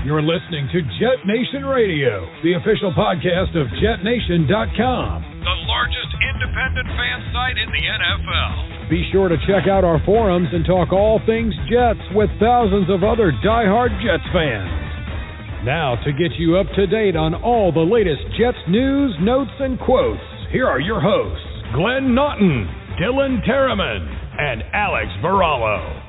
You're listening to JetNation Radio, the official podcast of JetNation.com, the largest independent fan site in the NFL. Be sure to check out our forums and talk all things Jets with thousands of other diehard Jets fans. Now, to get you up to date on all the latest Jets news, notes, and quotes, here are your hosts, Glenn Naughton, Dylan Terriman, and Alex Varallo.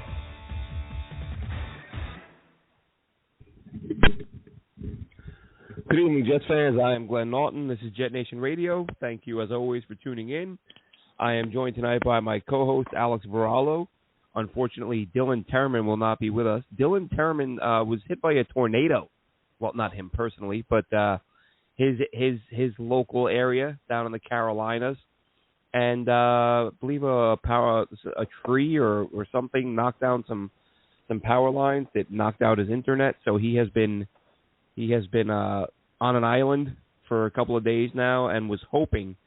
Good evening, Jets fans. I am Glenn Naughton. This is JetNation Radio. Thank you, as always, for tuning in. I am joined tonight by my co-host, Alex Varallo. Unfortunately, Dylan Terriman will not be with us. Dylan Terriman was hit by a tornado. Well, not him personally, but his local area down in the Carolinas. And I believe a tree or something knocked down some power lines that knocked out his internet. So he has been on an island for a couple of days now and was hoping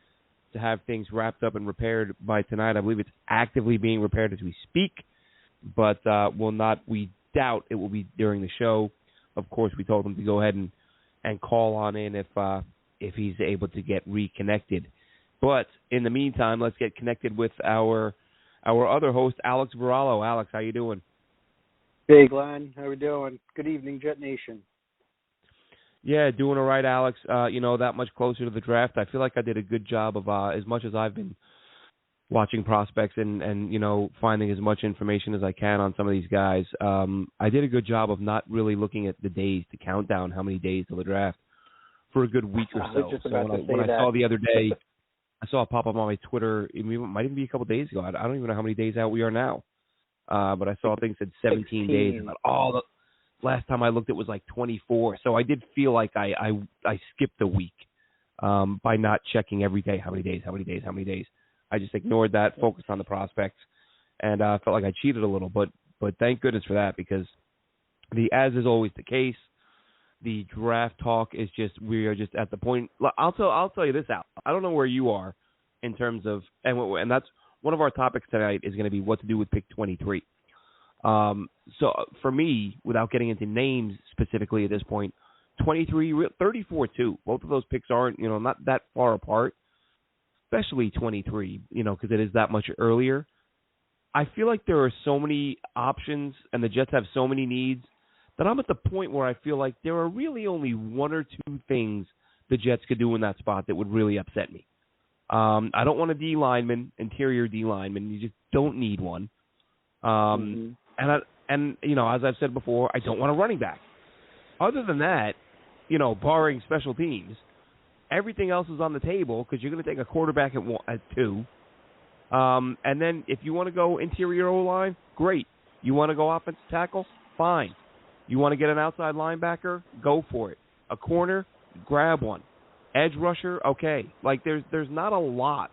to have things wrapped up and repaired by tonight. I believe it's actively being repaired as we speak, but we doubt it will be during the show. Of course, we told him to go ahead and call on in if he's able to get reconnected. But in the meantime, let's get connected with our other host, Alex Varallo. Alex, how you doing? Hey, Glenn. How we doing? Good evening, Jet Nation. Yeah, doing all right, Alex. That much closer to the draft. I feel like I did a good job of, as much as I've been watching prospects and finding as much information as I can on some of these guys. I did a good job of not really looking at the days to count down how many days till the draft for a good week or so. So when I saw the other day, I saw it pop up on my Twitter. It might even be a couple days ago. I don't even know how many days out we are now. But I saw things said 17 days. I thought, last time I looked, it was like 24. So I did feel like I skipped a week by not checking every day how many days. I just ignored that, focused on the prospects, and felt like I cheated a little. But thank goodness for that, because as is always the case, the draft talk is we are just at the point. I'll tell you this, Al. I don't know where you are in terms of, and that's one of our topics tonight is going to be what to do with pick 23. So for me, without getting into names specifically at this point, 23, 34 too. Both of those picks aren't, not that far apart, especially 23, because it is that much earlier. I feel like there are so many options and the Jets have so many needs that I'm at the point where I feel like there are really only one or two things the Jets could do in that spot that would really upset me. I don't want a D lineman, interior D lineman. You just don't need one. And as I've said before, I don't want a running back. Other than that, barring special teams, everything else is on the table because you're going to take a quarterback at 2. And then if you want to go interior O-line, great. You want to go offensive tackle? Fine. You want to get an outside linebacker? Go for it. A corner? Grab one. Edge rusher? Okay. Like there's not a lot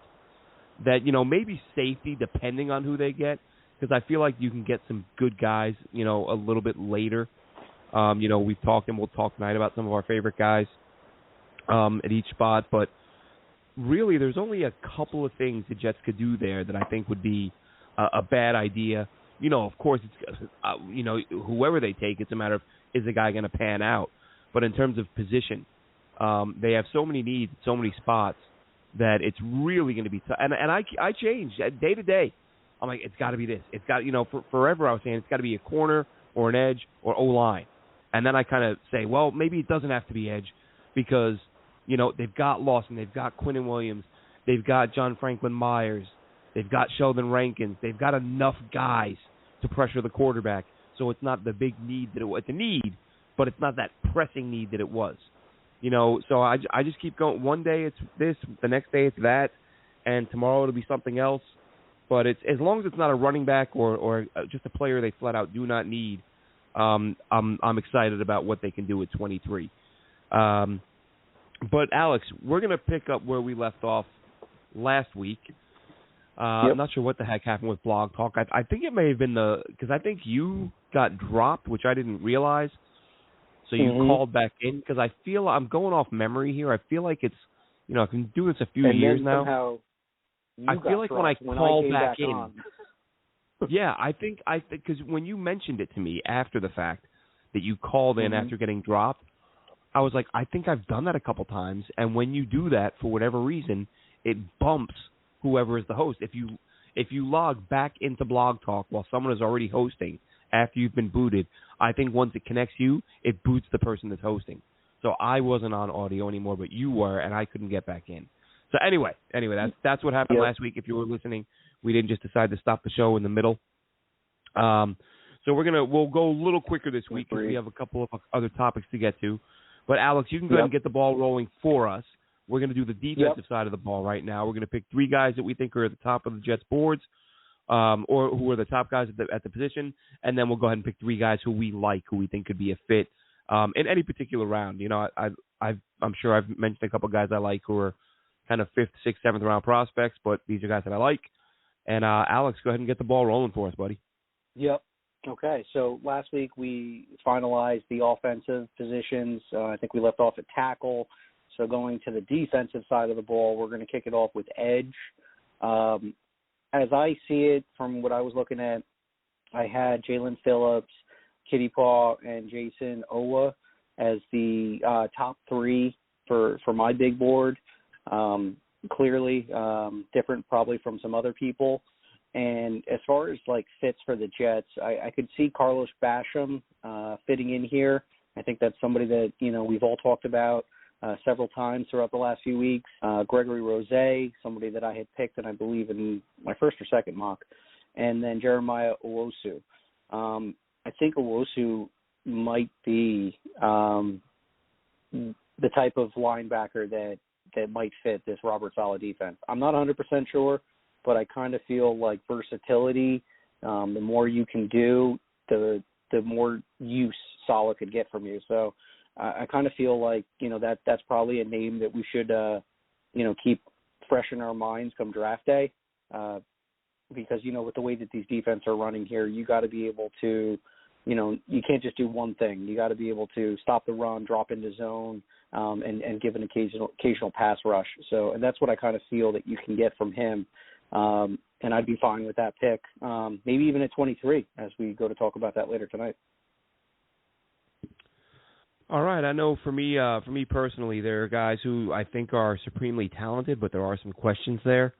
that, maybe safety depending on who they get. Because I feel like you can get some good guys, a little bit later. We've talked and we'll talk tonight about some of our favorite guys at each spot. But really, there's only a couple of things the Jets could do there that I think would be a bad idea. Of course, it's whoever they take, it's a matter of is the guy going to pan out. But in terms of position, they have so many needs, so many spots that it's really going to be tough. And I change day to day. I'm like, it's got to be this. It's got, forever I was saying it's got to be a corner or an edge or O-line. And then I kind of say, well, maybe it doesn't have to be edge because, they've got Lawson, they've got Quinnen Williams, they've got John Franklin Myers, they've got Sheldon Rankins, they've got enough guys to pressure the quarterback. So it's not the big need that it was. It's a need, but it's not that pressing need that it was. So I just keep going. One day it's this, the next day it's that, and tomorrow it'll be something else. But it's as long as it's not a running back or just a player they flat out do not need, I'm excited about what they can do at 23. But Alex, we're going to pick up where we left off last week. I'm not sure what the heck happened with Blog Talk. I think it may have been because I think you got dropped, which I didn't realize. So you called back in because I feel I'm going off memory here. I feel like it's I've been doing this a few years now. I feel like when I call back in, yeah, I think because when you mentioned it to me after the fact, that you called in Mm-hmm. after getting dropped. I was like, I think I've done that a couple times, and when you do that for whatever reason, it bumps whoever is the host. If you log back into Blog Talk while someone is already hosting after you've been booted, I think once it connects you, it boots the person that's hosting. So I wasn't on audio anymore, but you were, and I couldn't get back in. So anyway, that's what happened last week. If you were listening, we didn't just decide to stop the show in the middle. So we'll go a little quicker this week because we have a couple of other topics to get to. But Alex, you can go ahead and get the ball rolling for us. We're going to do the defensive side of the ball right now. We're going to pick 3 guys that we think are at the top of the Jets boards, or who are the top guys at the position, and then we'll go ahead and pick 3 guys who we like, who we think could be a fit in any particular round. You know, I'm sure I've mentioned a couple of guys I like who are kind of 5th, 6th, 7th round prospects, but these are guys that I like. And Alex, go ahead and get the ball rolling for us, buddy. Yep. Okay, so last week we finalized the offensive positions. I think we left off at tackle. So going to the defensive side of the ball, we're going to kick it off with edge. As I see it from what I was looking at, I had Jaelan Phillips, Kitty Paw, and Jason Owa as the top 3 for my big board. Clearly different probably from some other people. And as far as, like, fits for the Jets, I could see Carlos Basham fitting in here. I think that's somebody that, you know, we've all talked about several times throughout the last few weeks. Gregory Rosé, somebody that I had picked, and I believe in my first or second mock. And then Jeremiah Owusu. I think Owusu might be the type of linebacker that might fit this Robert Saleh defense. I'm not 100% sure, but I kind of feel like versatility, the more you can do, the more use Saleh could get from you. So I kind of feel like, you know, that's probably a name that we should, you know, keep fresh in our minds come draft day, because, you know, with the way that these defenses are running here, you got to be able to, you know, you can't just do one thing. You got to be able to stop the run, drop into zone, and give an occasional pass rush. So, and that's what I kind of feel that you can get from him. And I'd be fine with that pick, maybe even at 23 as we go to talk about that later tonight. All right. I know for me personally, there are guys who I think are supremely talented, but there are some questions there.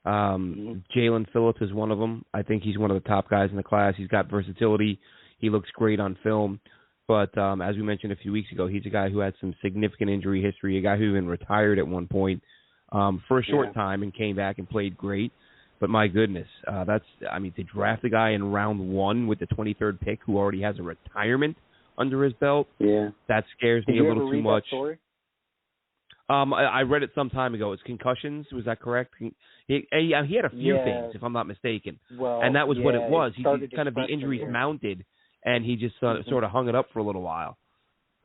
Jaelan Phillips is one of them. I think he's one of the top guys in the class. He's got versatility. He looks great on film. But as we mentioned a few weeks ago, he's a guy who had some significant injury history, a guy who even retired at one point for a short time and came back and played great. But my goodness, to draft a guy in round 1 with the 23rd pick who already has a retirement under his belt, that scares me a little too much. I read it some time ago. It's concussions. Was that correct? He had a few things, if I'm not mistaken. Well, and that was what it was. He kind of the freshman injuries year. Mounted, and he just sort of hung it up for a little while.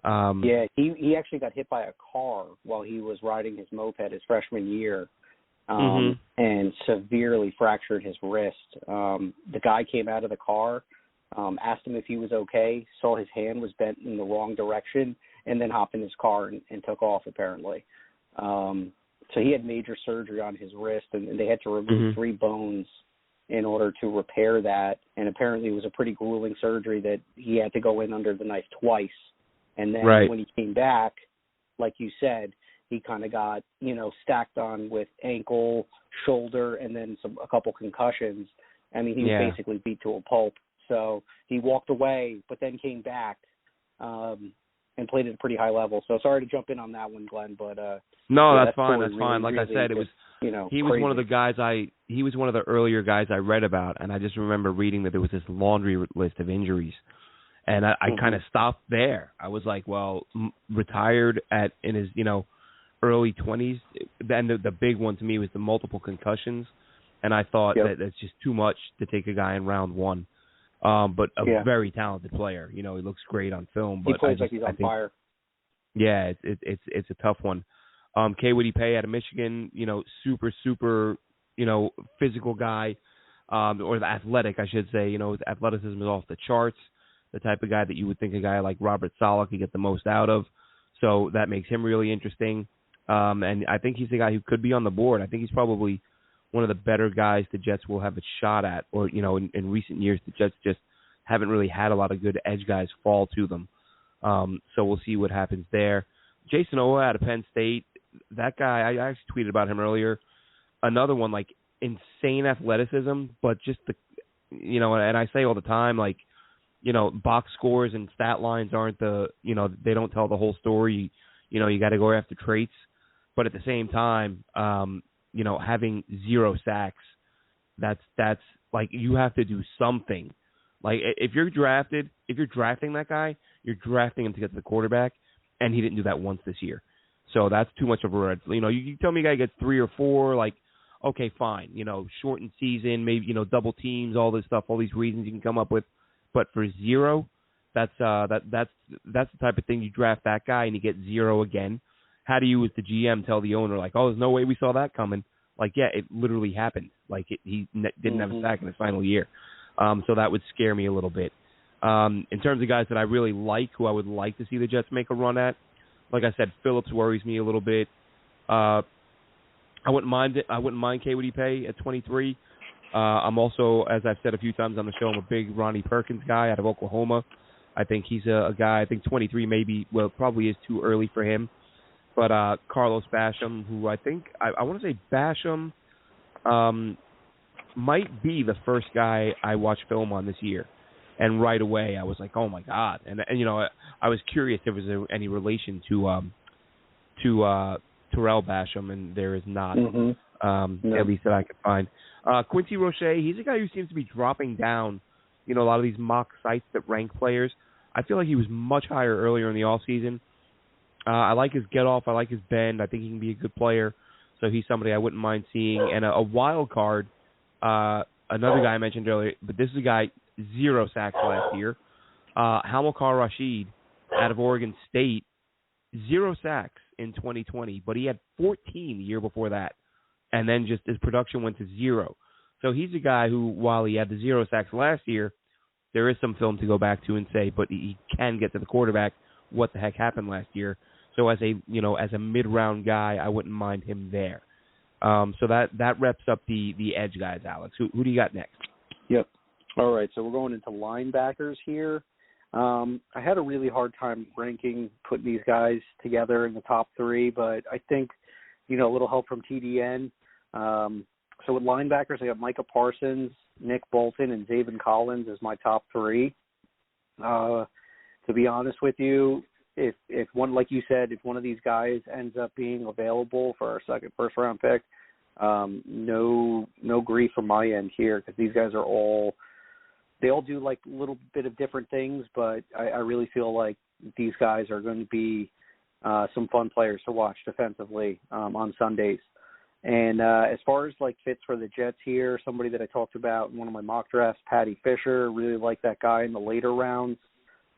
He actually got hit by a car while he was riding his moped his freshman year, and severely fractured his wrist. The guy came out of the car, asked him if he was okay, saw his hand was bent in the wrong direction, and then hopped in his car and took off, apparently. So he had major surgery on his wrist, and they had to remove 3 bones in order to repair that. And apparently it was a pretty grueling surgery that he had to go in under the knife twice. And then when he came back, like you said, he kind of got, you know, stacked on with ankle, shoulder, and then a couple concussions. I mean, he was basically beat to a pulp. So he walked away, but then came back and played at a pretty high level. So sorry to jump in on that one, Glenn, but no, that's fine. That's really, fine. Like really I said, it was he was crazy. one of the guys he was one of the earlier guys I read about, and I just remember reading that there was this laundry list of injuries, and I kind of stopped there. I was like, well, retired in his early 20s. Then the big one to me was the multiple concussions, and I thought that that's just too much to take a guy in round 1. But a very talented player. You know, he looks great on film. But he plays like he's on fire. Yeah, it's a tough one. Kaywoody Pay out of Michigan, super, physical guy, or the athletic, I should say. His athleticism is off the charts. The type of guy that you would think a guy like Robert Saleh could get the most out of. So that makes him really interesting. And I think he's the guy who could be on the board. I think he's probably one of the better guys the Jets will have a shot at, or, in recent years, the Jets just haven't really had a lot of good edge guys fall to them. So we'll see what happens there. Jason Owa out of Penn State, that guy, I actually tweeted about him earlier. Another one, like, insane athleticism, but just and I say all the time, like, box scores and stat lines aren't they don't tell the whole story. You got to go after traits. But at the same time, having 0 sacks, that's like, you have to do something. Like, if you're drafting that guy, you're drafting him to get to the quarterback, and he didn't do that once this year. So that's too much of a red. You tell me a guy gets 3 or 4, like, okay, fine. Shortened season, maybe, double teams, all this stuff, all these reasons you can come up with. But for 0, that's the type of thing you draft that guy and you get 0 again. How do you, as the GM, tell the owner, like, oh, there's no way we saw that coming? Like, yeah, it literally happened. Like, he didn't have a sack in his final year. So that would scare me a little bit. In terms of guys that I really like, who I would like to see the Jets make a run at, like I said, Phillips worries me a little bit. I wouldn't mind it. I wouldn't mind Kwity at 23. I'm also, as I've said a few times on the show, I'm a big Ronnie Perkins guy out of Oklahoma. I think he's a guy. I think 23 probably is too early for him. But Carlos Basham, who I think I want to say Basham might be the first guy I watched film on this year. And right away, I was like, "Oh my God!" And I was curious if there was any relation to Terrell Basham, and there is not, at least that I could find. Quincy Roche, he's a guy who seems to be dropping down. A lot of these mock sites that rank players. I feel like he was much higher earlier in the offseason. I like his get off. I like his bend. I think he can be a good player. So he's somebody I wouldn't mind seeing. And a wild card, another guy I mentioned earlier, but this is a guy, 0 sacks last year. Hamilcar Rashid out of Oregon State, 0 sacks in 2020, but he had 14 the year before that. And then just his production went to 0. So he's a guy who, while he had the 0 sacks last year, there is some film to go back to and say, but he can get to the quarterback. What the heck happened last year? So as a mid-round guy, I wouldn't mind him there. So that wraps up the edge guys, Alex. Who do you got next? Yep. All right, so we're going into linebackers here. I had a really hard time putting these guys together in the top 3, but I think, a little help from TDN. So with linebackers, I got Micah Parsons, Nick Bolton, and Zaven Collins as my top 3. To be honest with you, if one, like you said, if one of these guys ends up being available for our first round pick, no grief from my end here, because these guys they all do like a little bit of different things, but I really feel like these guys are going to be some fun players to watch defensively on Sundays. And as far as like fits for the Jets here, somebody that I talked about in one of my mock drafts, Patty Fisher, really like that guy in the later rounds.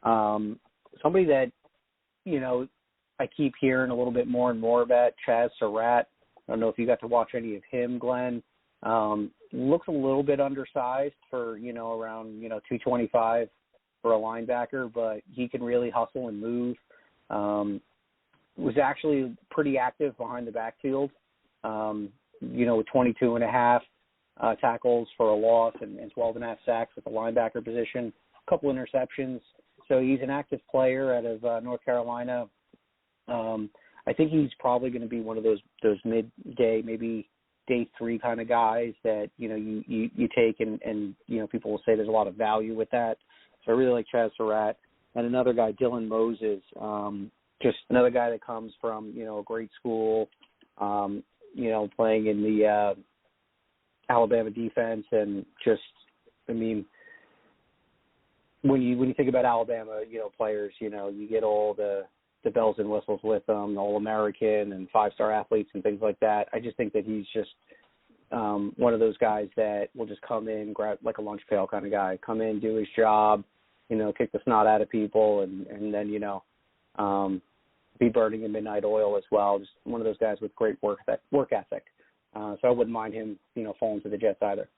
Somebody that, I keep hearing a little bit more and more about, Chaz Surratt. I don't know if you got to watch any of him, Glenn. Looks a little bit undersized for, around, 225 for a linebacker, but he can really hustle and move. Was actually pretty active behind the backfield, with 22 and a half tackles for a loss and 12 and a half sacks at the linebacker position, a couple interceptions. So he's an active player out of North Carolina. I think he's probably going to be one of those midday, maybe day 3 kind of guys that, you take and people will say there's a lot of value with that. So I really like Chaz Surratt. And another guy, Dylan Moses, just another guy that comes from, a great school, playing in the Alabama defense, and just, when you think about Alabama, players, you get all the bells and whistles with them, All-American and 5-star athletes and things like that. I just think that he's just one of those guys that will just come in, grab like a lunch pail kind of guy, come in, do his job, kick the snot out of people, and then, be burning in midnight oil as well. Just one of those guys with great work ethic. So I wouldn't mind him, falling to the Jets either.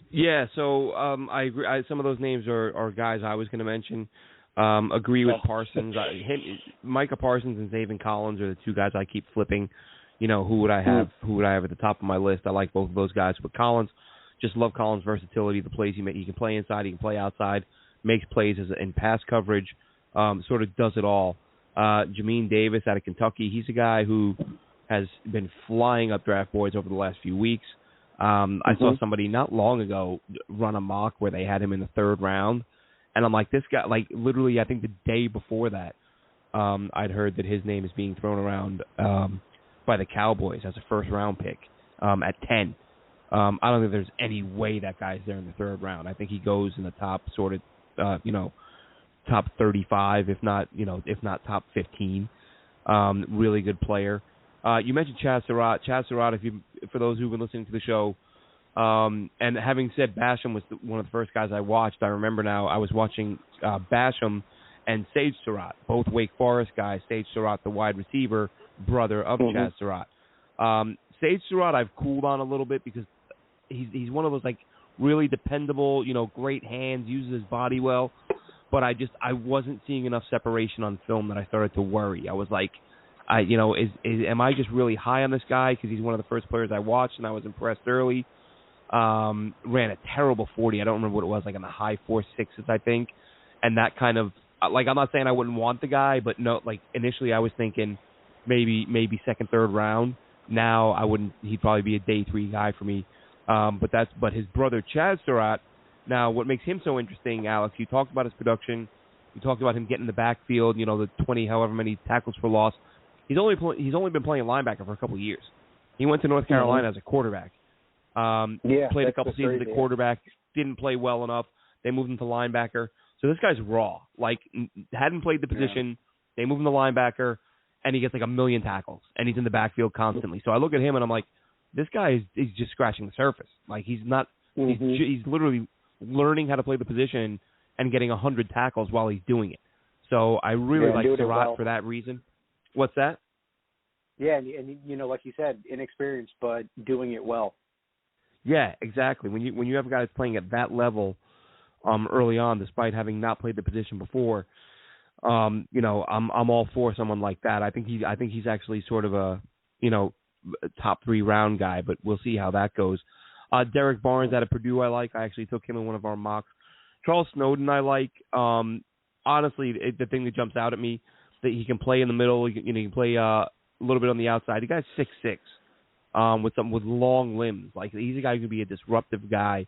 Yeah, so I agree. Some of those names are guys I was going to mention. Agree with Parsons. Micah Parsons and Zaven Collins are the 2 guys I keep flipping. Who would I have? Who would I have at the top of my list? I like both of those guys. But Collins, just love Collins' versatility, the plays he can play inside, he can play outside, makes plays in pass coverage, sort of does it all. Jamin Davis out of Kentucky, he's a guy who has been flying up draft boards over the last few weeks. I saw somebody not long ago run a mock where they had him in the 3rd round, and I'm like, this guy, like literally I think the day before that, I'd heard that his name is being thrown around by the Cowboys as a first-round pick at 10. I don't think there's any way that guy's there in the 3rd round. I think he goes in the top sort of, top 35, if not top 15. Really good player. You mentioned Chaz Surratt. Chaz Surratt, for those who've been listening to the show, and having said Basham was one of the first guys I watched, I remember now I was watching Basham and Sage Surratt, both Wake Forest guys. Sage Surratt, the wide receiver, brother of Chaz Surratt. Sage Surratt I've cooled on a little bit because he's one of those like really dependable, great hands, uses his body well, but I wasn't seeing enough separation on film that I started to worry. I was like, am I just really high on this guy because he's one of the first players I watched and I was impressed early. Ran a terrible 40. I don't remember what it was, like in the high 4.6s, I think. And that kind of, like, I'm not saying I wouldn't want the guy, but no, like initially I was thinking maybe 2nd, 3rd round. Now I wouldn't. He'd probably be a day 3 guy for me. But his brother Chaz Surratt. Now, what makes him so interesting, Alex? You talked about his production. You talked about him getting in the backfield. The 20, however many tackles for loss. He's only been playing linebacker for a couple of years. He went to North Carolina as a quarterback. Played a couple seasons at quarterback. Didn't play well enough. They moved him to linebacker. So this guy's raw. Like, hadn't played the position. They moved him to linebacker, and he gets like 1 million tackles, and he's in the backfield constantly. So I look at him, and I'm like, this guy is just scratching the surface. Like, he's not – he's literally learning how to play the position and getting 100 tackles while he's doing it. So I really like Surratt for that reason. What's that? Yeah, and like you said, inexperienced, but doing it well. Yeah, exactly. When you have a guy that's playing at that level early on, despite having not played the position before, I'm all for someone like that. I think he's actually sort of a top 3 round guy, but we'll see how that goes. Derek Barnes out of Purdue, I like. I actually took him in one of our mocks. Charles Snowden, I like. Honestly, the thing that jumps out at me, that he can play in the middle. He can play a little bit on the outside. The guy's 6'6", with long limbs. Like, he's a guy who can be a disruptive guy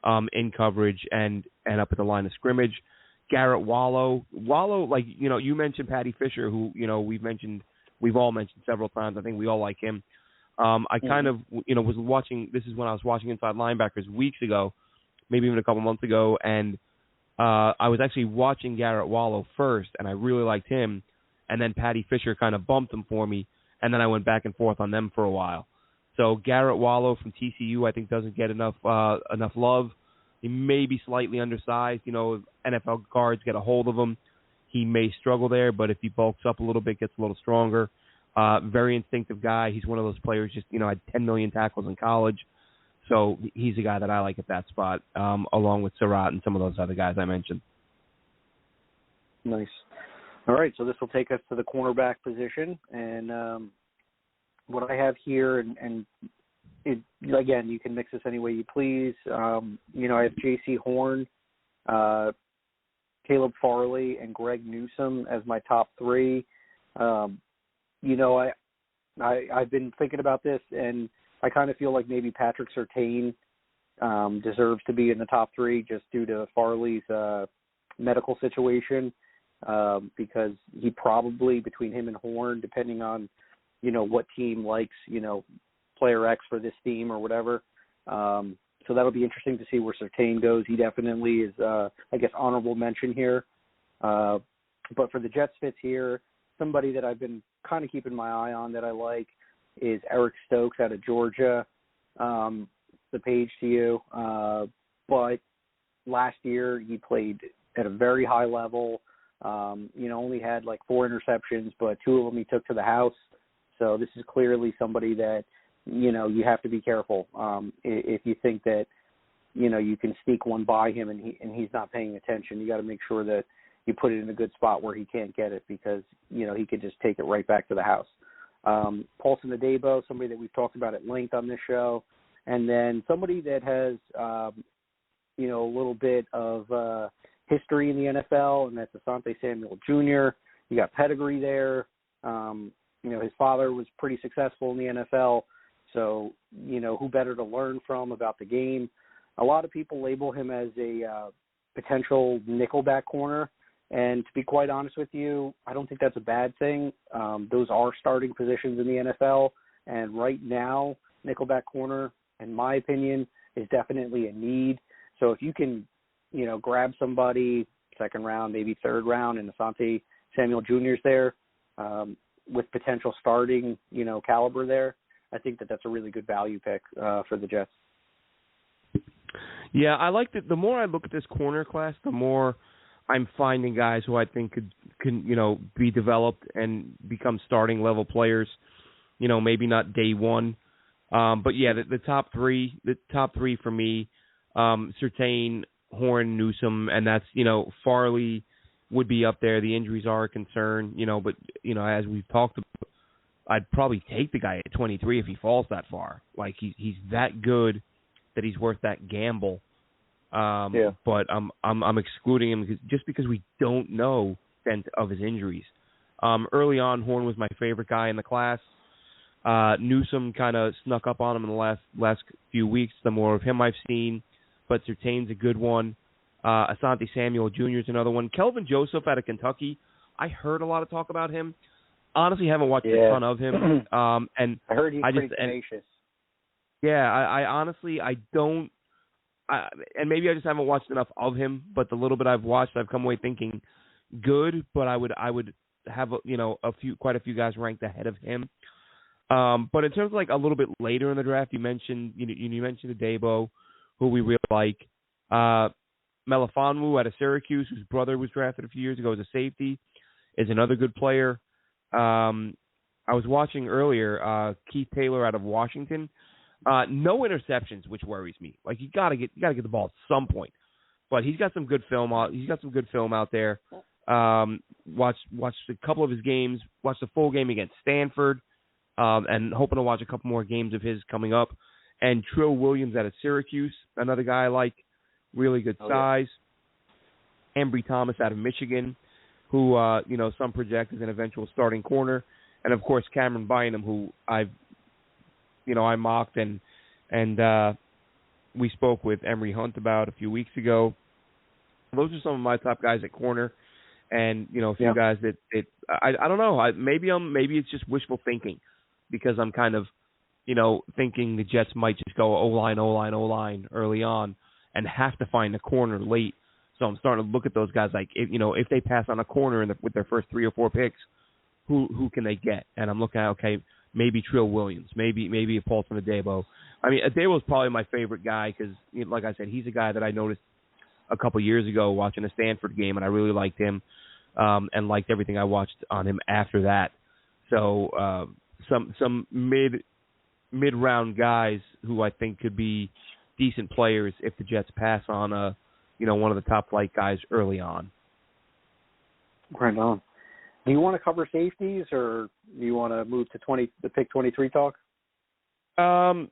in coverage and up at the line of scrimmage. Garrett Wallow, like, you mentioned Patty Fisher, who we've all mentioned several times. I think we all like him. I kind of was watching. This is when I was watching Inside Linebackers weeks ago, maybe even a couple months ago, and I was actually watching Garrett Wallow first, and I really liked him. And then Patty Fisher kind of bumped him for me, and then I went back and forth on them for a while. So Garrett Wallow from TCU, I think, doesn't get enough love. He may be slightly undersized. NFL guards get a hold of him. He may struggle there, but if he bulks up a little bit, gets a little stronger. Very instinctive guy. He's one of those players had 10 million tackles in college. So he's a guy that I like at that spot, along with Surratt and some of those other guys I mentioned. Nice. All right, so this will take us to the cornerback position. And what I have here, and it, again, you can mix this any way you please. I have J.C. Horn, Caleb Farley, and Greg Newsome as my top 3. I've been thinking about this, and I kind of feel like maybe Patrick Surtain deserves to be in the top 3 just due to Farley's medical situation, because he probably, between him and Horn, depending on, what team likes, player X for this team or whatever. So that'll be interesting to see where Surtain goes. He definitely is, honorable mention here. But for the Jets fits here, somebody that I've been kind of keeping my eye on that I like is Eric Stokes out of Georgia. The page to you. But last year he played at a very high level. Only had like 4 interceptions, but 2 of them he took to the house. So this is clearly somebody that, you have to be careful. If you think that, you can sneak one by him and he's not paying attention, you got to make sure that you put it in a good spot where he can't get it, because, he could just take it right back to the house. Paulson Adebo, somebody that we've talked about at length on this show, And then somebody that has, a little bit of history in the NFL, and that's Asante Samuel Jr. You got pedigree there. His father was pretty successful in the NFL, so, who better to learn from about the game? A lot of people label him as a potential nickelback corner, and to be quite honest with you, I don't think that's a bad thing. Those are starting positions in the NFL, and right now, nickelback corner, in my opinion, is definitely a need. So if you can, grab somebody second round, maybe third round, and Asante Samuel Jr.'s there with potential starting, caliber there, I think that that's a really good value pick for the Jets. Yeah, I like that. The more I look at this corner class, the more I'm finding guys who I think can be developed and become starting level players. Maybe not day one, but yeah, the top three for me, Surtain, Horn, Newsome, and that's Farley would be up there. The injuries are a concern, but as we've talked about, I'd probably take the guy at 23 if he falls that far. Like he's that good that he's worth that gamble. Yeah. But I'm excluding him just because we don't know the extent of his injuries. Early on, Horn was my favorite guy in the class. Newsome kind of snuck up on him in the last few weeks. The more of him I've seen, but Surtain's a good one. Asante Samuel Jr. is another one. Kelvin Joseph out of Kentucky. I heard a lot of talk about him. Honestly, haven't watched a ton of him. And I heard he's pretty tenacious. I honestly don't. And maybe I just haven't watched enough of him. But the little bit I've watched, I've come away thinking good. But I would have quite a few guys ranked ahead of him. But in terms of like a little bit later in the draft, you mentioned Adebo, who we really like. Melifonwu out of Syracuse, whose brother was drafted a few years ago as a safety, is another good player. I was watching earlier Keith Taylor out of Washington. No interceptions, which worries me. Like you gotta get the ball at some point. But he's got some good film. He's got some good film out there. Watched a couple of his games. Watched the full game against Stanford. And hoping to watch a couple more games of his coming up. And Trill Williams out of Syracuse, another guy I like, really good size. Embry Thomas out of Michigan, who some project as an eventual starting corner, and of course Cameron Bynum, who I mocked and we spoke with Emory Hunt about a few weeks ago. Those are some of my top guys at corner, and a few guys that I don't know. Maybe it's just wishful thinking. Because I'm kind of, thinking the Jets might just go O-line early on and have to find a corner late. So I'm starting to look at those guys like, if they pass on a corner with their first 3 or 4 picks, who can they get? And I'm looking at, okay, maybe Trill Williams, maybe a Paulson Adebo. I mean, Adebo is probably my favorite guy because, like I said, he's a guy that I noticed a couple years ago watching a Stanford game, and I really liked him and liked everything I watched on him after that. So, some mid-round guys who I think could be decent players if the Jets pass on one of the top flight guys early on. Right on. Do you want to cover safeties or do you want to move to the pick 23 talk? I'll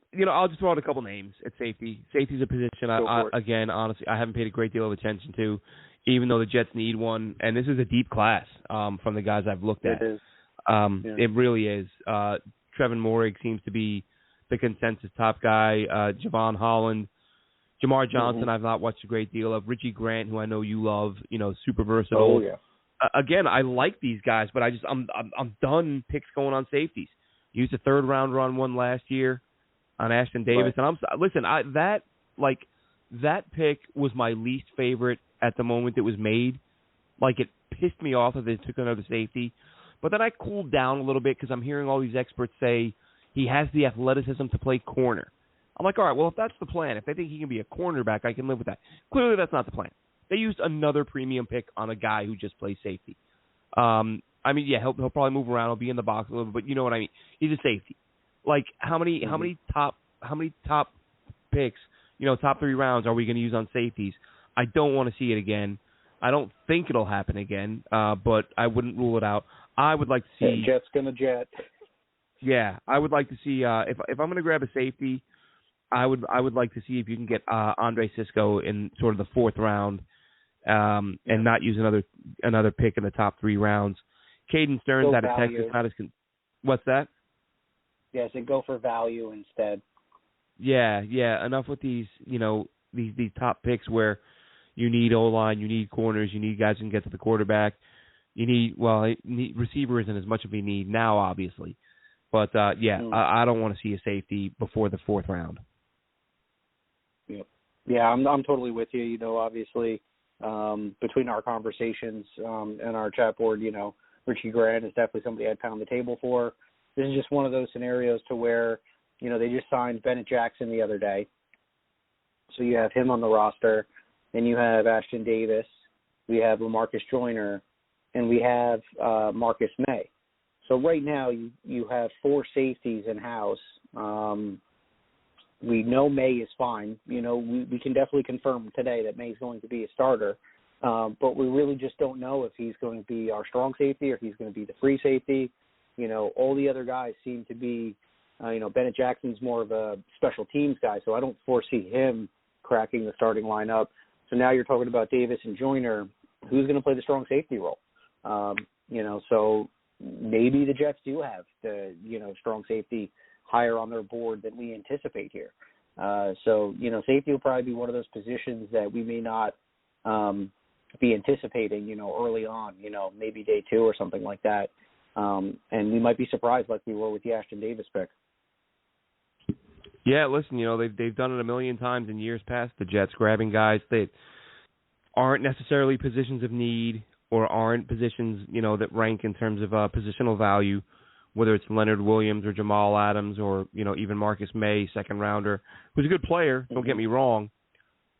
just throw out a couple names at safety. Safety's a position again, honestly, I haven't paid a great deal of attention to, even though the Jets need one. And this is a deep class from the guys I've looked at. It is. It really is. Trevin Moehrig seems to be the consensus top guy. Javon Holland. Jamar Johnson, I've not watched a great deal of. Richie Grant, who I know you love, super versatile. Oh, yeah. Again, I like these guys, but I'm done picks going on safeties. Used a third round run one last year on Ashton Davis, and that pick was my least favorite at the moment it was made. Like, it pissed me off that they took another safety. But then I cooled down a little bit because I'm hearing all these experts say he has the athleticism to play corner. I'm like, all right, well, if that's the plan, if they think he can be a cornerback, I can live with that. Clearly, that's not the plan. They used another premium pick on a guy who just plays safety. He'll probably move around. He'll be in the box a little bit, but you know what I mean. He's a safety. Like, how many top picks, top 3 rounds are we going to use on safeties? I don't want to see it again. I don't think it'll happen again, but I wouldn't rule it out. I would like to see Jet's gonna jet. Yeah, I would like to see if I'm going to grab a safety, I would like to see if you can get Andre Sisco in sort of the fourth round, and not use another pick in the top 3 rounds. Caden Stearns out of Texas, not as what's that? Yes, and go for value instead. Yeah. Enough with these, these top picks where you need O-line, you need corners, you need guys who can get to the quarterback. You need receiver isn't as much of a need now, obviously, but I don't want to see a safety before the 4th round. Yep. Yeah, I'm totally with you. Obviously, between our conversations and our chat board, Richie Grant is definitely somebody I'd pound the table for. This is just one of those scenarios to where, they just signed Bennett Jackson the other day. So you have him on the roster. Then you have Ashton Davis. We have LaMarcus Joyner. And we have Marcus May. So right now you have 4 safeties in-house. We know May is fine. We can definitely confirm today that May is going to be a starter. But we really just don't know if he's going to be our strong safety or if he's going to be the free safety. All the other guys seem to be, Bennett Jackson's more of a special teams guy, so I don't foresee him cracking the starting lineup. So now you're talking about Davis and Joyner. Who's going to play the strong safety role? So maybe the Jets do have the, strong safety higher on their board than we anticipate here. Safety will probably be one of those positions that we may not be anticipating, early on, maybe day 2 or something like that. And we might be surprised like we were with the Ashton Davis pick. Yeah, listen, they've done it a million times in years past, the Jets, grabbing guys that aren't necessarily positions of need or aren't positions, that rank in terms of positional value, whether it's Leonard Williams or Jamal Adams or, even Marcus May, second rounder, who's a good player, don't get me wrong.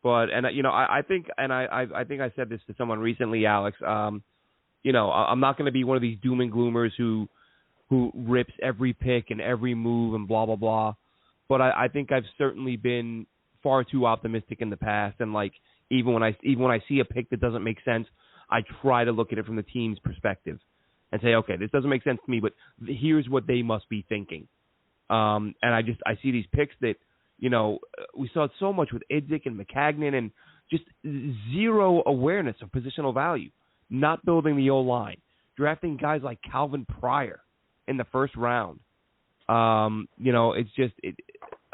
But, I think I said this to someone recently, Alex, I'm not going to be one of these doom and gloomers who rips every pick and every move and blah, blah, blah. But I think I've certainly been far too optimistic in the past. And, even when I see a pick that doesn't make sense, I try to look at it from the team's perspective and say, okay, this doesn't make sense to me, but here's what they must be thinking. And I see these picks that, we saw it so much with Idzik and McCagnon and just zero awareness of positional value, not building the O-line, drafting guys like Calvin Pryor in the first round. It's just,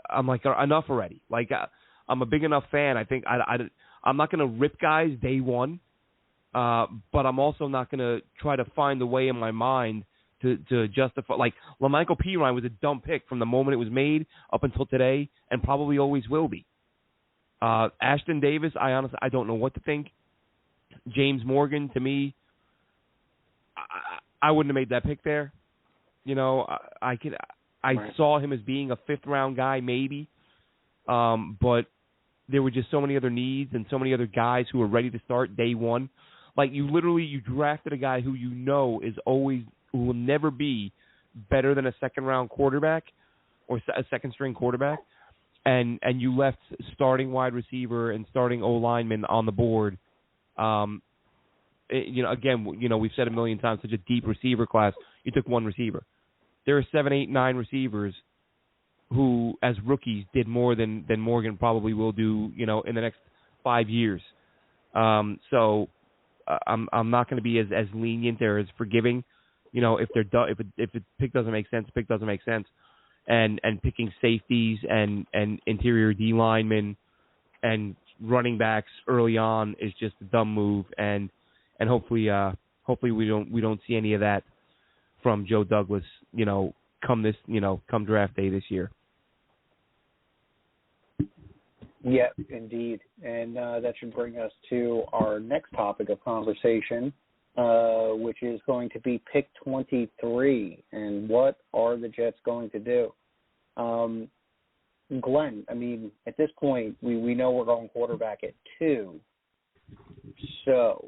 I'm like, enough already. I'm a big enough fan. I think I'm not going to rip guys day one. But I'm also not going to try to find a way in my mind to justify. LaMichael Pirine was a dumb pick from the moment it was made up until today, and probably always will be. Ashton Davis, I don't know what to think. James Morgan, to me, I wouldn't have made that pick there. I saw him as being a 5th round guy, maybe, but there were just so many other needs and so many other guys who were ready to start day one. You drafted a guy who who will never be better than a 2nd round quarterback or a 2nd string quarterback, and you left starting wide receiver and starting O lineman on the board. We've said a million times, such a deep receiver class. You took 1 receiver. There are 7, 8, 9 receivers who, as rookies, did more than Morgan probably will do, in the next 5 years. So I'm not going to be as lenient or as forgiving, if the pick doesn't make sense, the pick doesn't make sense, and picking safeties and interior D linemen and running backs early on is just a dumb move, and hopefully we don't see any of that from Joe Douglas, come draft day this year. Yeah, indeed. And that should bring us to our next topic of conversation, which is going to be pick 23. And what are the Jets going to do? Glenn, at this point, we know we're going quarterback at 2. So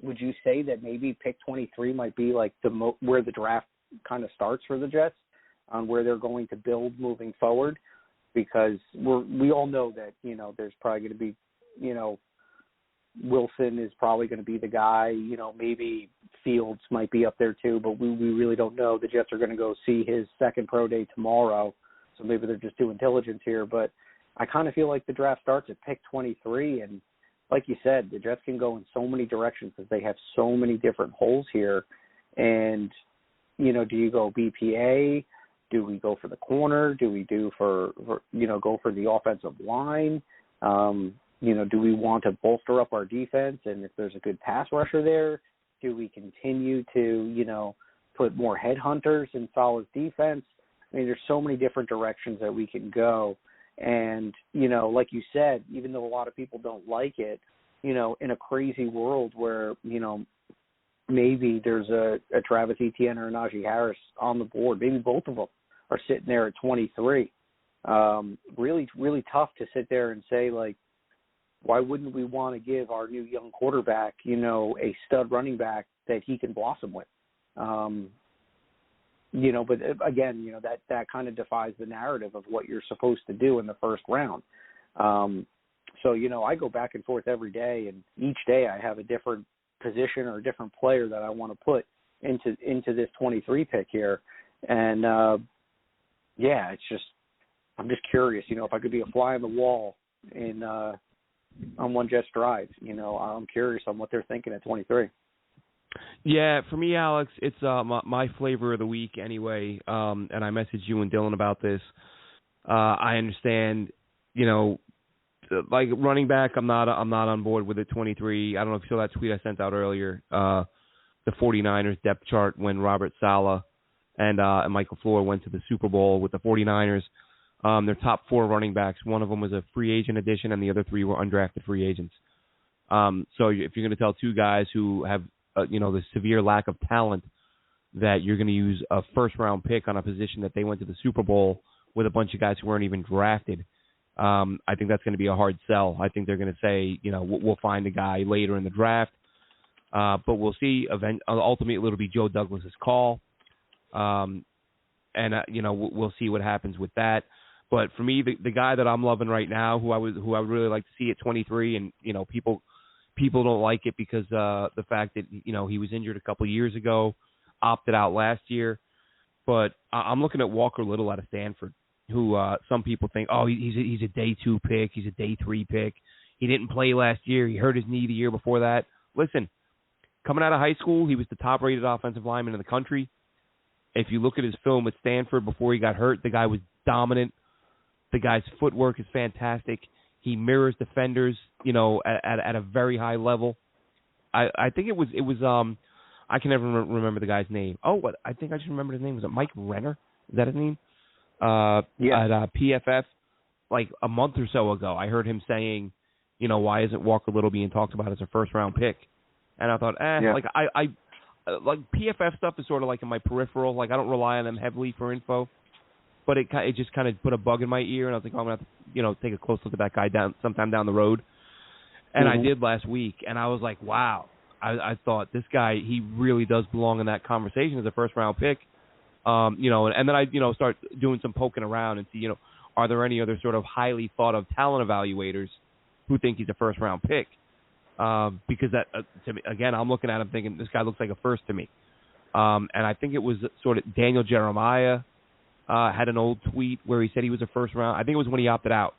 would you say that maybe pick 23 might be where the draft kind of starts for the Jets, on where they're going to build moving forward? Because we all know that, there's probably going to be, Wilson is probably going to be the guy, maybe Fields might be up there too, but we really don't know. The Jets are going to go see his second pro day tomorrow. so maybe they're just doing diligence here. But I kind of feel like the draft starts at pick 23, and like you said, the Jets can go in so many directions because they have so many different holes here. And, you know, do you go BPA? Do we go for the corner? Do we go for the offensive line? You know, do we want to bolster up our defense? And if there's a good pass rusher there, do we continue to, you know, put more headhunters in solid defense? I mean, there's so many different directions that we can go. And, you know, like you said, even though a lot of people don't like it, you know, in a crazy world where, you know, maybe there's a Travis Etienne or a Najee Harris on the board, maybe both of them are sitting there at 23. Really, really tough to sit there and say, like, why wouldn't we want to give our new young quarterback, you know, a stud running back that he can blossom with? You know, but again, you know, that kind of defies the narrative of what you're supposed to do in the first round. So, you know, I go back and forth every day, and each day I have a different position or a different player that I want to put into this 23 pick here. And, yeah, I'm just curious, you know, if I could be a fly on the wall on One Jets Drive, you know, I'm curious on what they're thinking at 23. Yeah, for me, Alex, it's my flavor of the week anyway, and I messaged you and Dylan about this. I understand, you know, like running back, I'm not on board with it. 23. I don't know if you saw that tweet I sent out earlier. The 49ers depth chart when Robert Saleh and Michael Floyd went to the Super Bowl with the 49ers. Their top 4 running backs, one of them was a free agent addition, and the other 3 were undrafted free agents. So if you're going to tell 2 guys who have you know, the severe lack of talent that you're going to use a first-round pick on a position that they went to the Super Bowl with a bunch of guys who weren't even drafted, I think that's going to be a hard sell. I think they're going to say, you know, we'll find a guy later in the draft, but we'll see. Ultimately, it'll be Joe Douglas's call, and you know, we'll see what happens with that. But for me, the guy that I'm loving right now, who I would really like to see at 23, and you know, people don't like it because the fact that, you know, he was injured a couple years ago, opted out last year. But I'm looking at Walker Little out of Stanford, who some people think, oh, he's a day 2 pick, he's a day 3 pick. He didn't play last year. He hurt his knee the year before that. Listen, coming out of high school, he was the top-rated offensive lineman in the country. If you look at his film at Stanford before he got hurt, the guy was dominant. The guy's footwork is fantastic. He mirrors defenders, you know, at a very high level. I think it was I can never remember the guy's name. Oh, what? I think I just remembered his name. Was it Mike Renner? Is that his name? Yeah. At PFF, like a month or so ago, I heard him saying, you know, why isn't Walker Little being talked about as a first-round pick? And I thought, yeah. Like I like PFF stuff is sort of like in my peripheral. Like I don't rely on them heavily for info. But it just kind of put a bug in my ear, and I was like, oh, I'm going to have to, you know, take a close look at that guy sometime down the road. And I did last week, and I was like, wow. I thought this guy, he really does belong in that conversation as a first-round pick. You know, and then I, you know, start doing some poking around and see, you know, are there any other sort of highly thought-of talent evaluators who think he's a first-round pick? Because that, to me, again, I'm looking at him thinking this guy looks like a first to me. And I think it was sort of Daniel Jeremiah had an old tweet where he said he was a first round. I think it was when he opted out.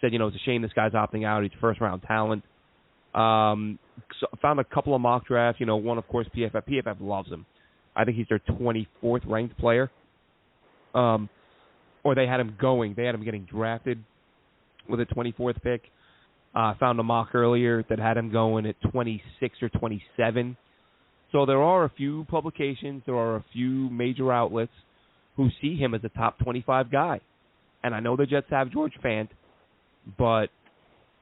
Said, you know, it's a shame this guy's opting out. He's a first round talent. So found a couple of mock drafts. You know, one, of course, PFF. PFF loves him. I think he's their 24th ranked player. Or they had him going. They had him getting drafted with a 24th pick. Found a mock earlier that had him going at 26 or 27. So there are a few publications. There are a few major outlets who see him as a top 25 guy. And I know the Jets have George Fant, but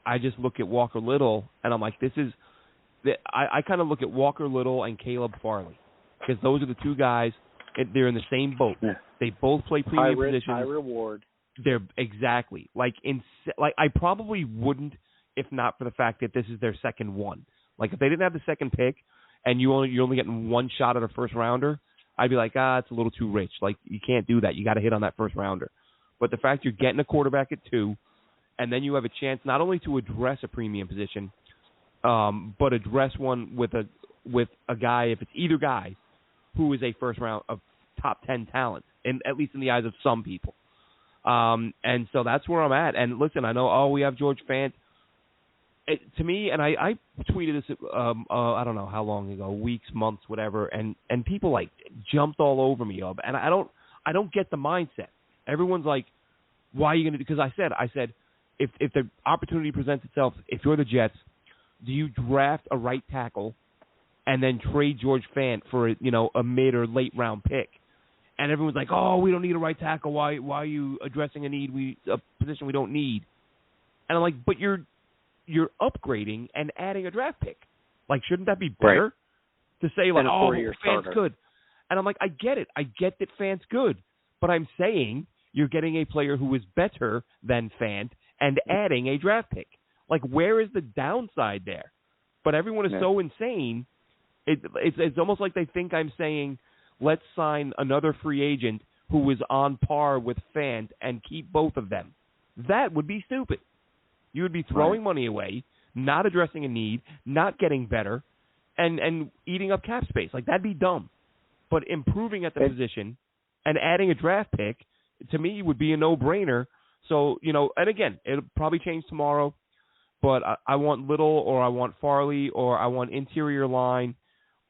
I just look at Walker Little, and I'm like, I kind of look at Walker Little and Caleb Farley, because those are the 2 guys, they're in the same boat. Yeah. They both play premium positions. High reward. They're exactly. Like I probably wouldn't if not for the fact that this is their second one. Like if they didn't have the second pick and you're only getting 1 shot at a first rounder, I'd be like, it's a little too rich. Like, you can't do that. You got to hit on that first rounder. But the fact you're getting a quarterback at 2, and then you have a chance not only to address a premium position, but address one with a guy, if it's either guy, who is a first round of top 10 talent, and at least in the eyes of some people. And so that's where I'm at. And listen, I know, we have George Fant. To me, and I tweeted this, I don't know how long ago, weeks, months, whatever, and people like jumped all over me, and I don't get the mindset. Everyone's like, why are you going to? Because I said, if the opportunity presents itself, if you're the Jets, do you draft a right tackle and then trade George Fant for a mid or late round pick? And everyone's like, oh, we don't need a right tackle. Why are you addressing a position we don't need? And I'm like, but you're upgrading and adding a draft pick. Like, shouldn't that be better to say, like, Fant's good? And I'm like, I get it. I get that Fant's good. But I'm saying you're getting a player who is better than Fant and adding a draft pick. Like, where is the downside there? But everyone is so insane. It's almost like they think I'm saying, let's sign another free agent who is on par with Fant and keep both of them. That would be stupid. You would be throwing money away, not addressing a need, not getting better, and eating up cap space. Like, that'd be dumb. But improving at the position and adding a draft pick, to me, would be a no-brainer. So, and again, it'll probably change tomorrow, but I want Little, or I want Farley, or I want interior line,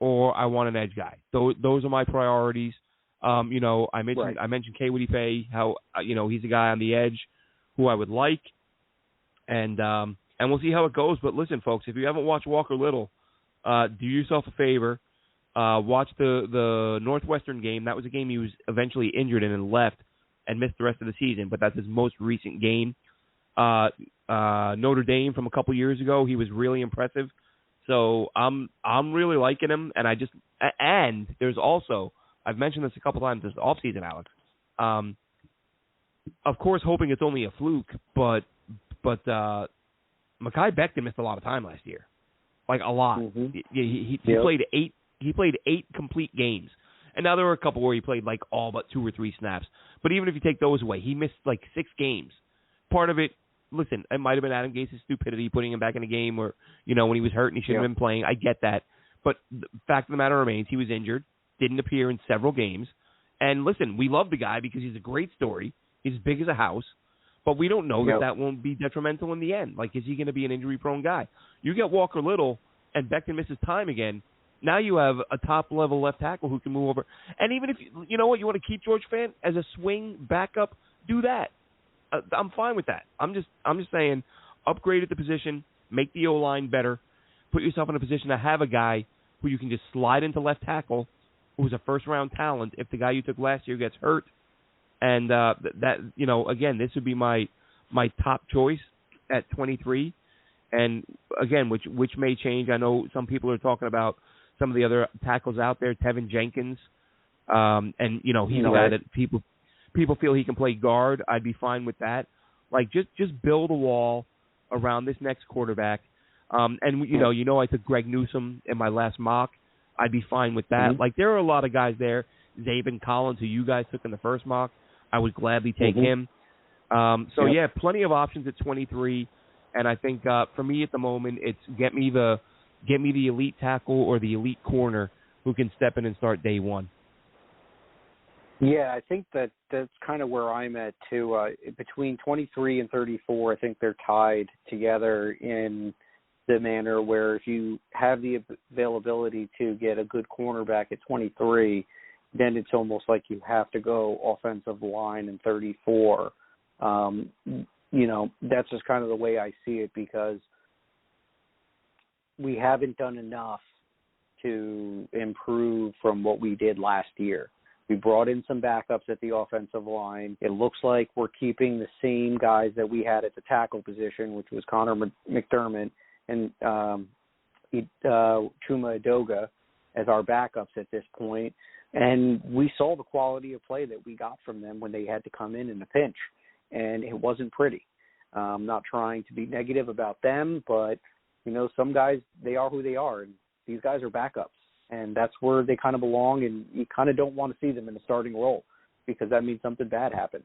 or I want an edge guy. Those are my priorities. I mentioned Kaywoody Faye, how he's a guy on the edge who I would like, and we'll see how it goes. But listen, folks, if you haven't watched Walker Little, do yourself a favor. Watch the Northwestern game. That was a game he was eventually injured in and left and missed the rest of the season, but that's his most recent game. Notre Dame from a couple years ago, he was really impressive. So I'm really liking him, and there's also, I've mentioned this a couple times this offseason, Alex. Of course, hoping it's only a fluke, but Mekhi Becton missed a lot of time last year, like a lot. Mm-hmm. He played 8. He played 8 complete games, and now there were a couple where he played like all but 2 or 3 snaps. But even if you take those away, he missed like 6 games. Part of it. Listen, it might have been Adam Gase's stupidity putting him back in the game, or when he was hurt and he shouldn't have been playing. I get that, but the fact of the matter remains, he was injured, didn't appear in several games. And listen, we love the guy because he's a great story. He's as big as a house, but we don't know that won't be detrimental in the end. Like, is he going to be an injury-prone guy? You get Walker Little and Becton misses time again. Now you have a top-level left tackle who can move over. And even if you know what, you want to keep George Fant as a swing backup, do that. I'm fine with that. I'm just saying, upgrade at the position, make the O-line better, put yourself in a position to have a guy who you can just slide into left tackle, who's a first-round talent if the guy you took last year gets hurt. And again, this would be my top choice at 23. And again, which may change. I know some people are talking about some of the other tackles out there, Tevin Jenkins, and he's a guy that people feel he can play guard. I'd be fine with that. Like, just build a wall around this next quarterback. And I took Greg Newsome in my last mock. I'd be fine with that. Mm-hmm. Like, there are a lot of guys there. Zabin Collins, who you guys took in the first mock, I would gladly take him. Plenty of options at 23. And I think for me at the moment, it's get me the elite tackle or the elite corner who can step in and start day one. Yeah, I think that's kind of where I'm at, too. Between 23 and 34, I think they're tied together in the manner where if you have the availability to get a good cornerback at 23, then it's almost like you have to go offensive line in 34. That's just kind of the way I see it, because we haven't done enough to improve from what we did last year. We brought in some backups at the offensive line. It looks like we're keeping the same guys that we had at the tackle position, which was Connor McDermott and Chuma Edoga as our backups at this point. And we saw the quality of play that we got from them when they had to come in a pinch, and it wasn't pretty. I'm not trying to be negative about them, but, some guys, they are who they are, and these guys are backups. And that's where they kind of belong, and you kind of don't want to see them in a starting role because that means something bad happened.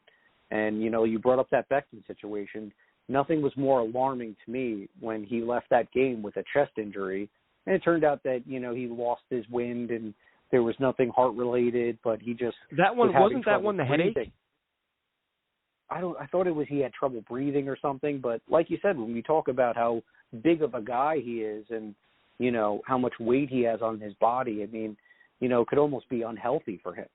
And, you brought up that Becton situation. Nothing was more alarming to me when he left that game with a chest injury. And it turned out that, he lost his wind and there was nothing heart-related, but he just wasn't that one the headache? I thought it was he had trouble breathing or something, but like you said, when we talk about how big of a guy he is and, you know, how much weight he has on his body, I mean, you know, it could almost be unhealthy for him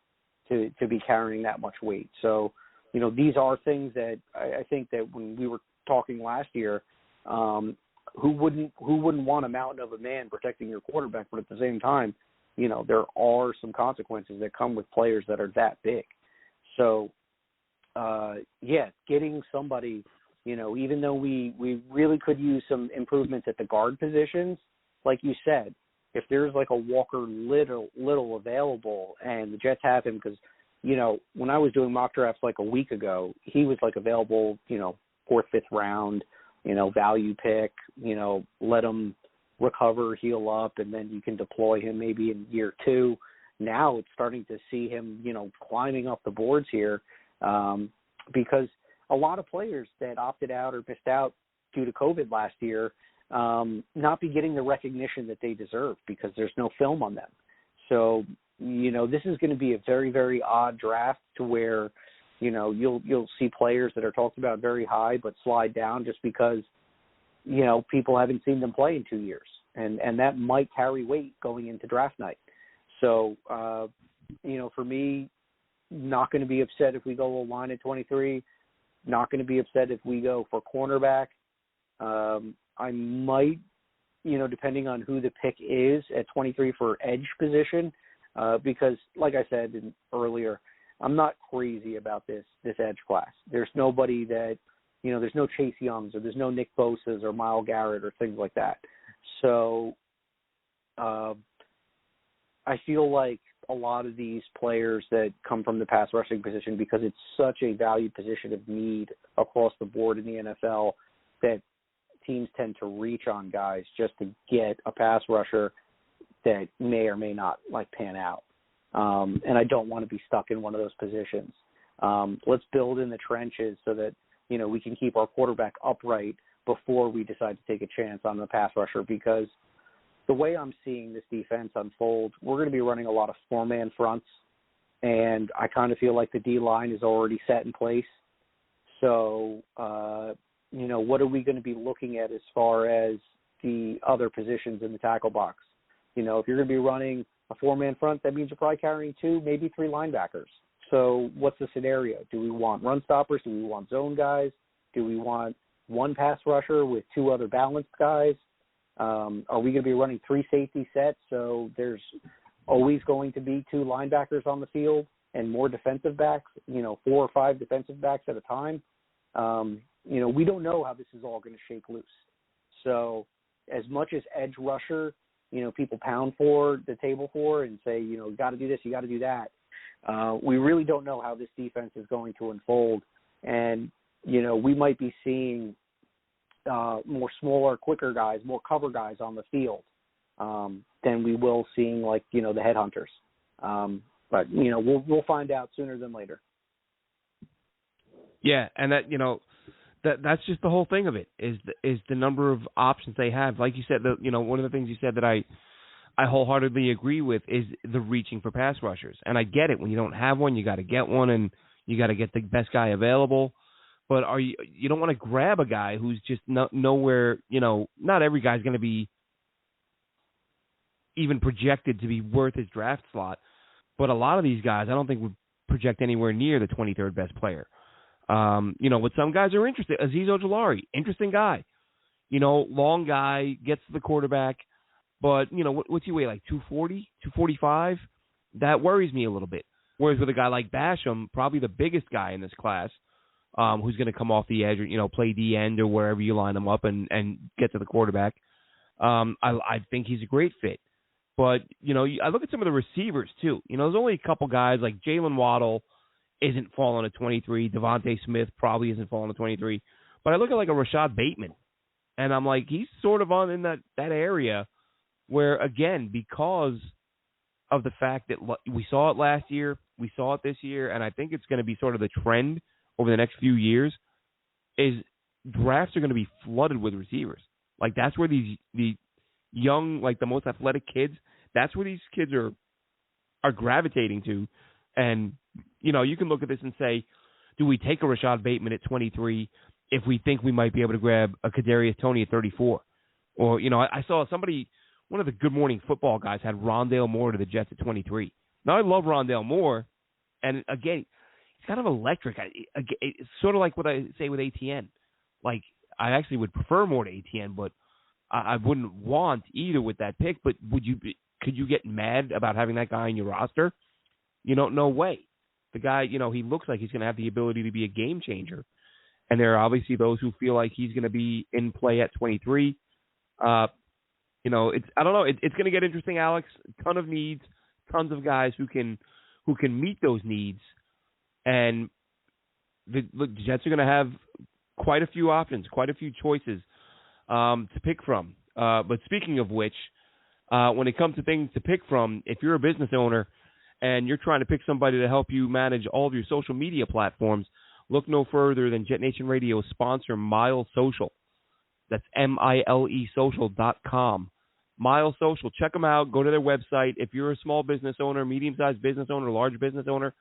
to be carrying that much weight. So, you know, these are things that I think that when we were talking last year, who wouldn't want a mountain of a man protecting your quarterback, but at the same time, you know, there are some consequences that come with players that are that big. So, getting somebody, you know, even though we really could use some improvements at the guard positions, like you said, if there's like a Walker Little available and the Jets have him, because, you know, when I was doing mock drafts like a week ago, he was like available, you know, 4th, 5th round, you know, value pick, you know, let him recover, heal up, and then you can deploy him maybe in year 2. Now it's starting to see him, you know, climbing up the boards here, because a lot of players that opted out or missed out due to COVID last year not be getting the recognition that they deserve because there's no film on them. So, you know, this is going to be a very, very odd draft to where, you know, you'll see players that are talked about very high but slide down just because, you know, people haven't seen them play in 2 years. And that might carry weight going into draft night. So, you know, for me, not going to be upset if we go a line at 23, not going to be upset if we go for cornerback. I might, you know, depending on who the pick is at 23 for edge position, because like I said earlier, I'm not crazy about this edge class. There's nobody that, you know, there's no Chase Youngs or there's no Nick Bosa's or Myles Garrett or things like that. So I feel like a lot of these players that come from the pass rushing position, because it's such a valued position of need across the board in the NFL, that teams tend to reach on guys just to get a pass rusher that may or may not like pan out. And I don't want to be stuck in one of those positions. Let's build in the trenches so that, you know, we can keep our quarterback upright before we decide to take a chance on the pass rusher, because the way I'm seeing this defense unfold, we're going to be running a lot of 4-man fronts, and I kind of feel like the D-line is already set in place. So, you know, what are we going to be looking at as far as the other positions in the tackle box? You know, if you're going to be running a 4-man front, that means you're probably carrying 2, maybe 3 linebackers. So what's the scenario? Do we want run stoppers? Do we want zone guys? Do we want 1 pass rusher with 2 other balanced guys? Are we going to be running 3 safety sets? So there's always going to be 2 linebackers on the field and more defensive backs, you know, 4 or 5 defensive backs at a time. You know, we don't know how this is all going to shake loose. So as much as edge rusher, you know, people pound for the table for and say, you know, you got to do this, you got to do that. We really don't know how this defense is going to unfold. And, you know, we might be seeing more smaller, quicker guys, more cover guys on the field than we will seeing, like, you know, the headhunters. But, you know, we'll find out sooner than later. Yeah, and that, you know, that's just the whole thing of it is the number of options they have. Like you said, you know, one of the things you said that I wholeheartedly agree with is the reaching for pass rushers. And I get it. When you don't have one, you got to get one, and you got to get the best guy available. But you don't want to grab a guy who's just nowhere, you know, not every guy's going to be even projected to be worth his draft slot. But a lot of these guys, I don't think would project anywhere near the 23rd best player. You know, but some guys are interested. Azeez Ojulari, interesting guy. You know, long guy, gets to the quarterback. But, you know, what's he weigh, like 240, 245? That worries me a little bit. Whereas with a guy like Basham, probably the biggest guy in this class, who's going to come off the edge or, you know, play the end or wherever you line him up and get to the quarterback, I think he's a great fit. But, you know, I look at some of the receivers, too. You know, there's only a couple guys like Jalen Waddle isn't falling at 23. Devontae Smith probably isn't falling at 23. But I look at like a Rashad Bateman, and I'm like, he's sort of in that area where, again, because of the fact that we saw it last year, we saw it this year, and I think it's going to be sort of the trend over the next few years, is drafts are going to be flooded with receivers. Like, that's where the young, like the most athletic kids, that's where these kids are gravitating to. And, you know, you can look at this and say do we take a Rashad Bateman at 23 if we think we might be able to grab a Kadarius Toney at 34? Or, I saw somebody, one of the Good Morning Football guys had Rondale Moore to the Jets at 23. Now, I love Rondale Moore, and again, he's kind of electric. It's sort of like what I say with ATN. Like, I actually would prefer more to ATN, but I wouldn't want either with that pick. But could you get mad about having that guy on your roster? No way. The guy, he looks like he's going to have the ability to be a game changer. And there are obviously those who feel like he's going to be in play at 23. I don't know. It's going to get interesting, Alex. A ton of needs, tons of guys who can meet those needs. And the Jets are going to have quite a few options, quite a few choices to pick from. But speaking of which, when it comes to things to pick from, if you're a business owner and you're trying to pick somebody to help you manage all of your social media platforms, look no further than JetNation Radio sponsor Mile Social. That's milesocial.com. Mile Social. Check them out. Go to their website. If you're a small business owner, medium-sized business owner, large business owner,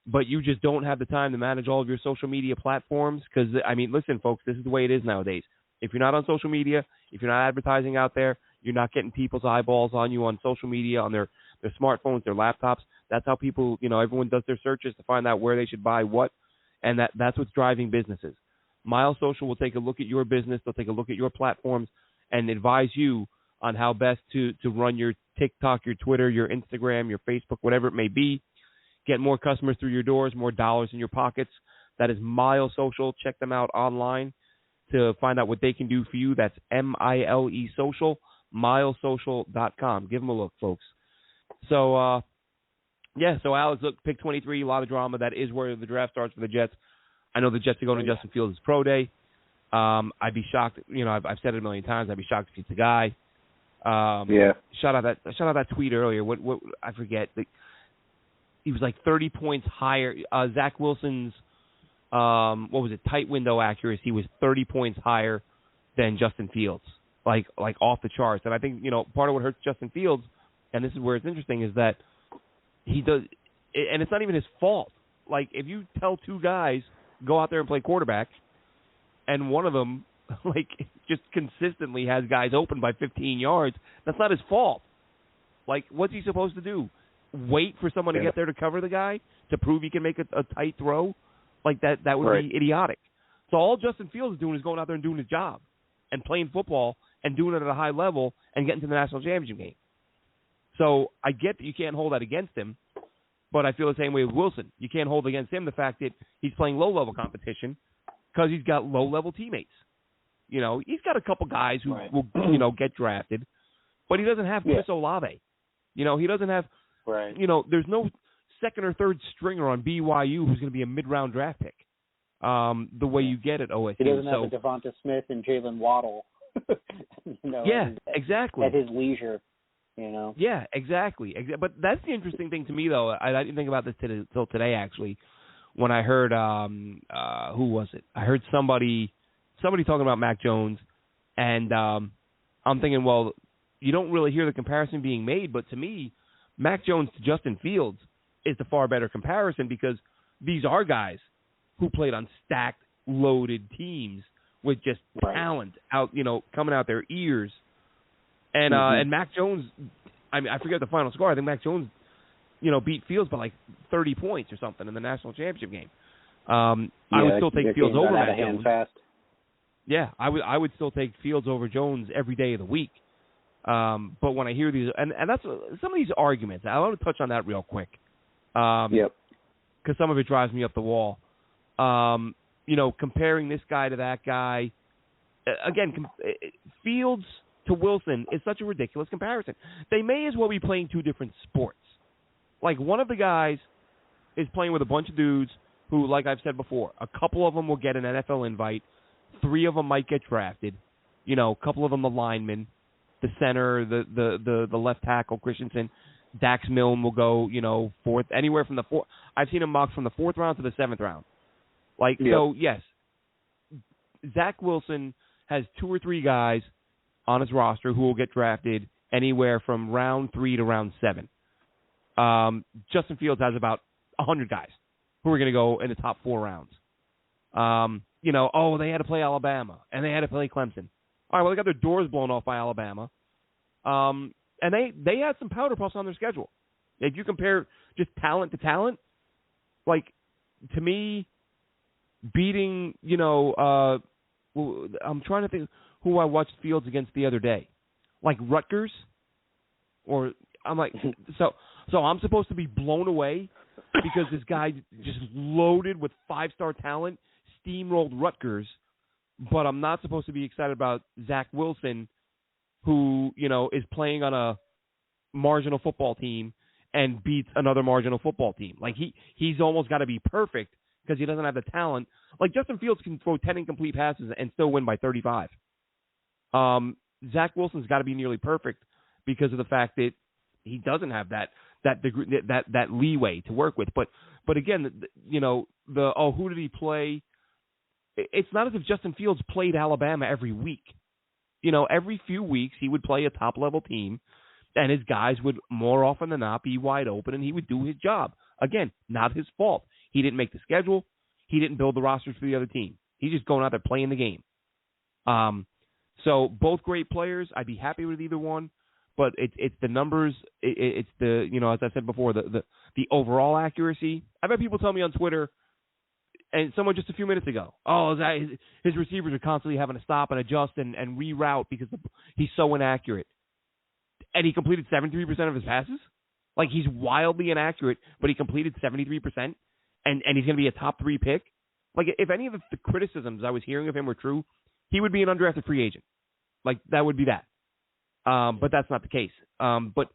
but you just don't have the time to manage all of your social media platforms, because, listen, folks, this is the way it is nowadays. If you're not on social media, if you're not advertising out there, you're not getting people's eyeballs on you on social media, on their smartphones, their laptops. That's how people, everyone does their searches to find out where they should buy what, and that's what's driving businesses. Mile Social will take a look at your business. They'll take a look at your platforms and advise you on how best to run your TikTok, your Twitter, your Instagram, your Facebook, whatever it may be. Get more customers through your doors, more dollars in your pockets. That is Mile Social. Check them out online to find out what they can do for you. That's MILE Social, milesocial.com. Give them a look, folks. So, so Alex, look, pick 23, a lot of drama. That is where the draft starts for the Jets. I know the Jets are going to Justin Fields' pro day. I'd be shocked. I've said it a million times. I'd be shocked if he's the guy. Shout out that tweet earlier. What I forget. He was like 30 points higher. Zach Wilson's tight window accuracy was 30 points higher than Justin Fields. Like off the charts. And I think part of what hurts Justin Fields, and this is where it's interesting, is that he does, and it's not even his fault. Like, if you tell two guys, go out there and play quarterback, and one of them, just consistently has guys open by 15 yards, that's not his fault. Like, what's he supposed to do? Wait for someone to get there to cover the guy to prove he can make a tight throw? Like, that would be idiotic. So all Justin Fields is doing is going out there and doing his job and playing football and doing it at a high level and getting to the national championship game. So I get that you can't hold that against him, but I feel the same way with Wilson. You can't hold against him the fact that he's playing low-level competition because he's got low-level teammates. He's got a couple guys who will, get drafted, but he doesn't have Chris Olave. He doesn't have, there's no second or third stringer on BYU who's going to be a mid-round draft pick the way you get at OSU. He doesn't have a Devonta Smith and Jalen Waddle. Exactly. At his leisure. Yeah, exactly. But that's the interesting thing to me, though. I didn't think about this till today, actually, when I heard who was it? I heard somebody talking about Mac Jones, and I'm thinking, well, you don't really hear the comparison being made, but to me, Mac Jones to Justin Fields is the far better comparison because these are guys who played on stacked, loaded teams with just talent out, coming out their ears. And Mac Jones, I forget the final score. I think Mac Jones, beat Fields by like 30 points or something in the national championship game. I would still take Fields over Mac Jones. Fast. Yeah, I would still take Fields over Jones every day of the week. But when I hear these, and that's some of these arguments, I want to touch on that real quick. Because some of it drives me up the wall. Comparing this guy to that guy. Again, Fields to Wilson is such a ridiculous comparison. They may as well be playing two different sports. Like, one of the guys is playing with a bunch of dudes who, like I've said before, a couple of them will get an NFL invite, 3 of them might get drafted, a couple of them the linemen, the center, the left tackle, Christensen, Dax Milne will go, fourth, anywhere from the fourth. I've seen him mocked from the 4th round to the 7th round. So, yes, Zach Wilson has 2 or 3 guys on his roster who will get drafted anywhere from round 3 to round 7. Justin Fields has about 100 guys who are going to go in the top 4 rounds. They had to play Alabama, and they had to play Clemson. All right, well, they got their doors blown off by Alabama. And they had some powder puffs on their schedule. If you compare just talent to talent, like, to me, beating, I'm trying to think who I watched Fields against the other day. Like Rutgers? Or I'm like, so I'm supposed to be blown away because this guy just loaded with 5-star talent, steamrolled Rutgers, but I'm not supposed to be excited about Zach Wilson, who, is playing on a marginal football team and beats another marginal football team. Like, he's almost got to be perfect because he doesn't have the talent. Like, Justin Fields can throw 10 incomplete passes and still win by 35. Zach Wilson's got to be nearly perfect because of the fact that he doesn't have that degree, that leeway to work with. But again, who did he play? It's not as if Justin Fields played Alabama every week. Every few weeks he would play a top-level team, and his guys would more often than not be wide open, and he would do his job. Again, not his fault. He didn't make the schedule. He didn't build the rosters for the other team. He's just going out there playing the game. So both great players. I'd be happy with either one, but it's the numbers. It's the, as I said before, the overall accuracy. I've had people tell me on Twitter, and someone just a few minutes ago, his receivers are constantly having to stop and adjust and reroute because he's so inaccurate. And he completed 73% of his passes? Like, he's wildly inaccurate, but he completed 73%, and he's going to be a top 3 pick? Like, if any of the criticisms I was hearing of him were true, he would be an undrafted free agent. Like, that would be that. But that's not the case. But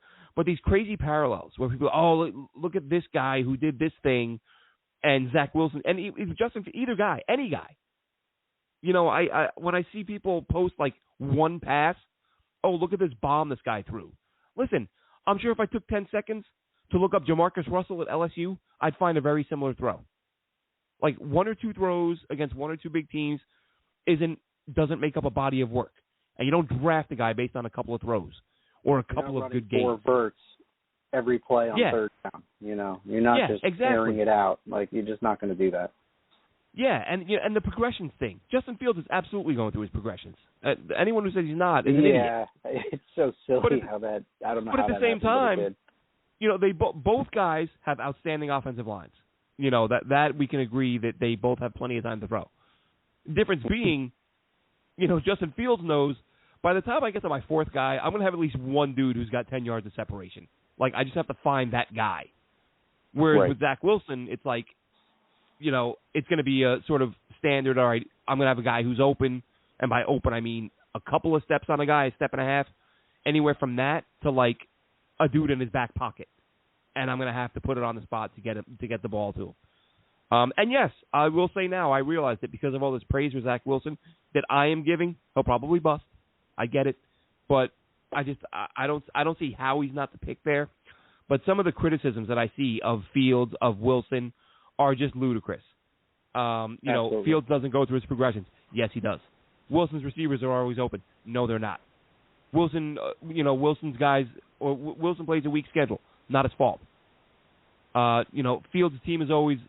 these crazy parallels where people, look at this guy who did this thing, and Zach Wilson, and Justin, either guy, any guy. I when I see people post like one pass, look at this bomb this guy threw. Listen, I'm sure if I took 10 seconds to look up Jamarcus Russell at LSU, I'd find a very similar throw. Like, 1 or 2 throws against 1 or 2 big teams doesn't make up a body of work. And you don't draft a guy based on a couple of throws or a couple of good games. 4 verts every play on third down. You're not just airing it out. Like, you're just not going to do that. Yeah, and the progressions thing. Justin Fields is absolutely going through his progressions. Anyone who says he's not is an idiot. Yeah, it's so silly how that. I don't know. But how at the same time, they both guys have outstanding offensive lines. That we can agree that they both have plenty of time to throw. The difference being, Justin Fields knows by the time I get to my 4th guy, I'm going to have at least one dude who's got 10 yards of separation. Like, I just have to find that guy. Whereas with Zach Wilson, it's like, it's going to be a sort of standard, all right, I'm going to have a guy who's open, and by open I mean a couple of steps on a guy, a step and a half, anywhere from that to like a dude in his back pocket. And I'm going to have to put it on the spot to get the ball to him. And yes, I will say now, I realize that because of all this praise for Zach Wilson that I am giving, he'll probably bust. I get it. But I don't see how he's not the pick there. But some of the criticisms that I see of Fields, of Wilson, are just ludicrous. Fields doesn't go through his progressions. Yes, he does. Wilson's receivers are always open. No, they're not. Wilson's guys, or Wilson plays a weak schedule. Not his fault. Fields' team is always,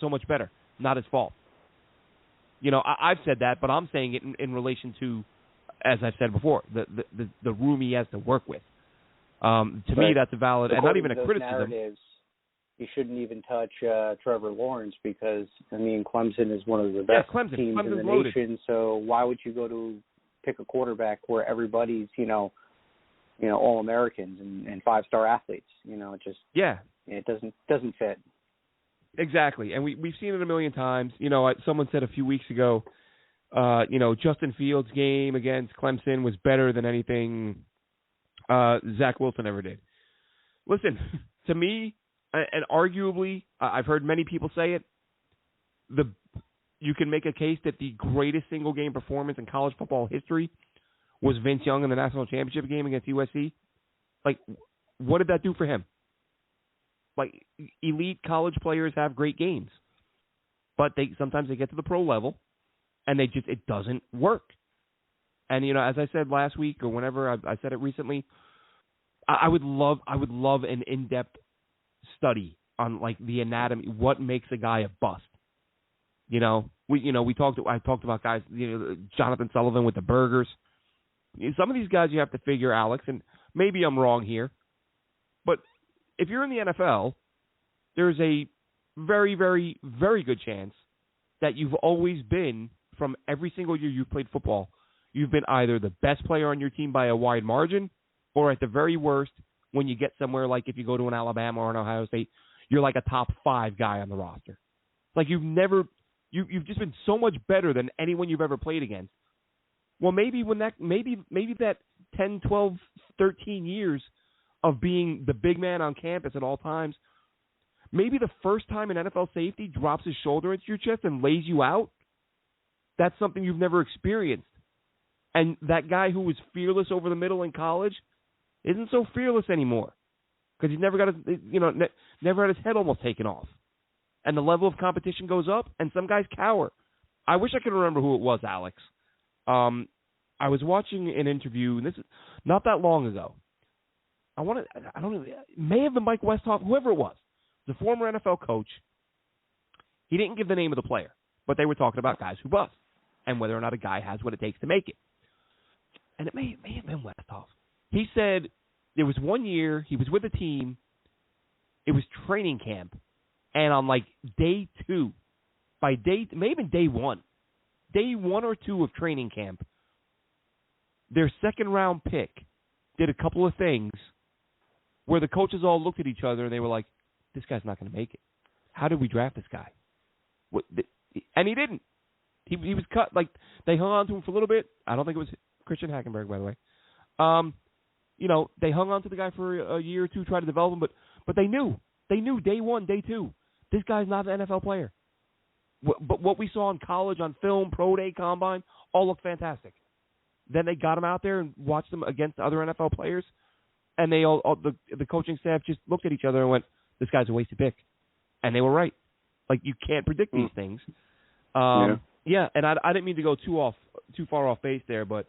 so much better. Not his fault. I've said that, but I'm saying it in relation to, as I've said before, the room he has to work with. To me, that's a valid, and not even a criticism. You shouldn't even touch Trevor Lawrence because, Clemson is one of the best teams in the nation, so why would you go to pick a quarterback where everybody's, All-Americans and 5-star athletes? It doesn't fit. Exactly, and we've seen it a million times. Someone said a few weeks ago, Justin Fields' game against Clemson was better than anything Zach Wilson ever did. Listen, to me, and arguably, I've heard many people say it, you can make a case that the greatest single game performance in college football history was Vince Young in the national championship game against USC. Like, what did that do for him? Like, elite college players have great games, but sometimes they get to the pro level, and it doesn't work. And as I said last week or whenever I said it recently, I would love an in-depth study on like the anatomy, what makes a guy a bust. I talked about guys, Jonathan Sullivan with the burgers. Some of these guys you have to figure, Alex, and maybe I'm wrong here, but if you're in the NFL, there's a very, very, very good chance that you've always been, from every single year you've played football, you've been either the best player on your team by a wide margin, or at the very worst, when you get somewhere like if you go to an Alabama or an Ohio State, you're like a top 5 guy on the roster. Like you've just been so much better than anyone you've ever played against. Well, maybe that 10, 12, 13 years of being the big man on campus at all times, maybe the first time an NFL safety drops his shoulder into your chest and lays you out, that's something you've never experienced. And that guy who was fearless over the middle in college isn't so fearless anymore because he's never got never had his head almost taken off. And the level of competition goes up, and some guys cower. I wish I could remember who it was, Alex. I was watching an interview, and this is not that long ago. It may have been Mike Westhoff, whoever it was, the former NFL coach. He didn't give the name of the player, but they were talking about guys who bust and whether or not a guy has what it takes to make it. And it may have been Westhoff. He said there was one year he was with a team. It was training camp. And on like day 2, maybe day 1 or 2 of training camp, their second-round pick did a couple of things where the coaches all looked at each other and they were like, this guy's not going to make it. How did we draft this guy? And he didn't. He was cut. Like, they hung on to him for a little bit. I don't think it was Christian Hackenberg, by the way. They hung on to the guy for a year or two, tried to develop him, but they knew. They knew day 1, day 2. This guy's not an NFL player. But what we saw in college, on film, pro day, combine, all looked fantastic. Then they got him out there and watched him against other NFL players, and they all the coaching staff just looked at each other and went, this guy's a wasted pick. And they were right. Like, you can't predict these things. Yeah, and I didn't mean to go too far off base there, but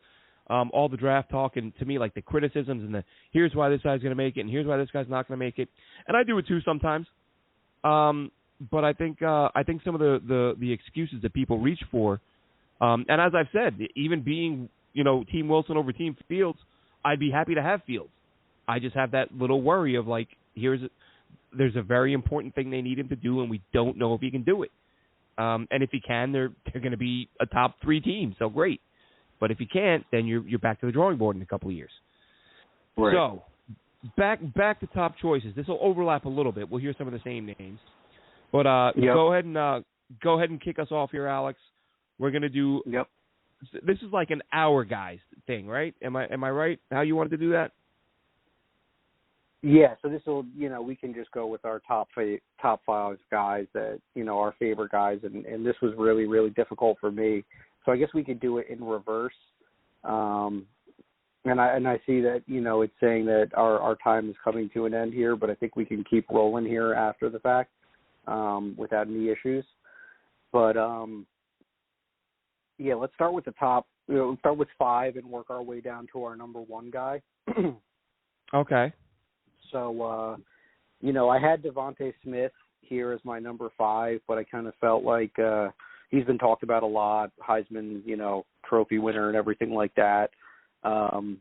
all the draft talk and, to me, like the criticisms and the here's why this guy's going to make it and here's why this guy's not going to make it. And I do it too sometimes. But I think some of the excuses that people reach for, and as I've said, even being, Team Wilson over Team Fields, I'd be happy to have Fields. I just have that little worry of like, there's a very important thing they need him to do, and we don't know if he can do it. And if he can, they're going to be a top 3 team, so great. But if he can't, then you're back to the drawing board in a couple of years. Right. So back to top choices. This will overlap a little bit. We'll hear some of the same names. But go ahead and kick us off here, Alex. We're going to do. Yep. This is like an hour guys thing, right? Am I right? How you wanted to do that? Yeah. So this will, we can just go with our top 5 guys that our favorite guys, and this was really, really difficult for me. So I guess we could do it in reverse. And I see that it's saying that our time is coming to an end here, but I think we can keep rolling here after the fact. Without any issues. But, let's start with the top. We'll start with 5 and work our way down to our number 1 guy. Okay. So, I had Devontae Smith here as my number 5, but I kind of felt like he's been talked about a lot, Heisman, trophy winner and everything like that. And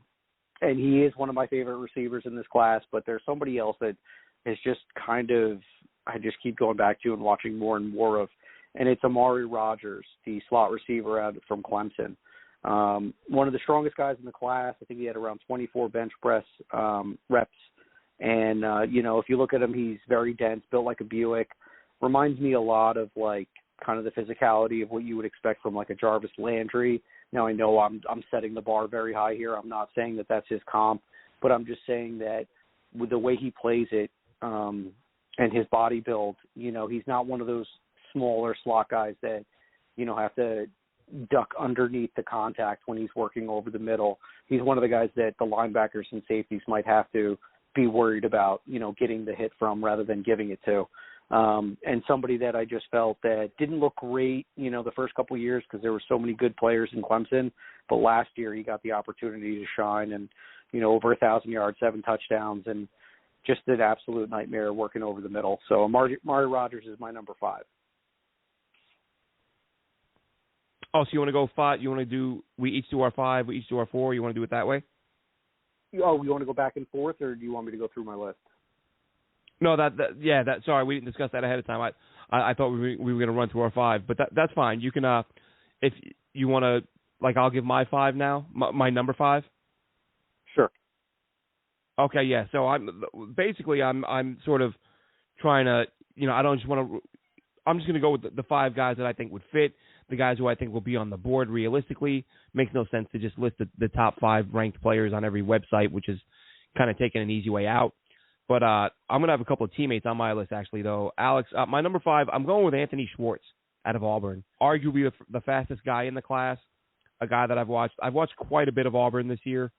he is one of my favorite receivers in this class, but there's somebody else that is just kind of I just keep going back to and watching more and more of, and it's Amari Rodgers, the slot receiver out from Clemson. One of the strongest guys in the class. I think he had around 24 bench press reps. And, if you look at him, he's very dense, built like a Buick. Reminds me a lot of, like, kind of the physicality of what you would expect from, like, a Jarvis Landry. Now, I know I'm setting the bar very high here. I'm not saying that that's his comp, but I'm just saying that with the way he plays it, and his body build, he's not one of those smaller slot guys that, have to duck underneath the contact when he's working over the middle. He's one of the guys that the linebackers and safeties might have to be worried about, getting the hit from rather than giving it to. And somebody that I just felt that didn't look great, the first couple of years because there were so many good players in Clemson. But last year he got the opportunity to shine and, over 1,000 yards, 7 touchdowns. And just an absolute nightmare working over the middle. So Amari Rodgers is my number 5. Oh, so you want to go 5? You want to do, we each do our 5, we each do our 4? You want to do it that way? Oh, you want to go back and forth, or do you want me to go through my list? No, sorry, we didn't discuss that ahead of time. I thought we were going to run through our 5, but that's fine. You can, if you want to, like, I'll give my 5 now, my number 5. Sure. Okay, yeah. So I'm sort of trying to, I don't just want to. I'm just going to go with the 5 guys that I think would fit, the guys who I think will be on the board realistically. Makes no sense to just list the top 5 ranked players on every website, which is kind of taking an easy way out. But I'm going to have a couple of teammates on my list, actually, though. Alex, my number 5, I'm going with Anthony Schwartz out of Auburn. Arguably the fastest guy in the class, a guy that I've watched. I've watched quite a bit of Auburn this year,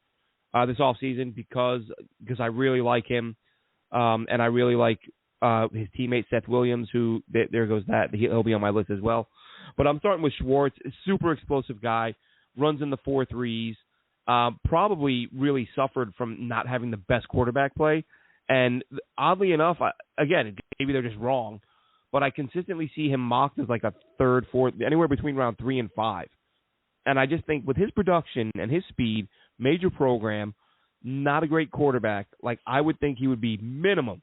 this offseason, because I really like him, and I really like his teammate Seth Williams, who, there goes that. He'll be on my list as well. But I'm starting with Schwartz, a super explosive guy, runs in the 4.3s, probably really suffered from not having the best quarterback play. And oddly enough, again, maybe they're just wrong, but I consistently see him mocked as like a 3rd, 4th, anywhere between round 3 and 5. And I just think with his production and his speed, major program, not a great quarterback, like I would think he would be minimum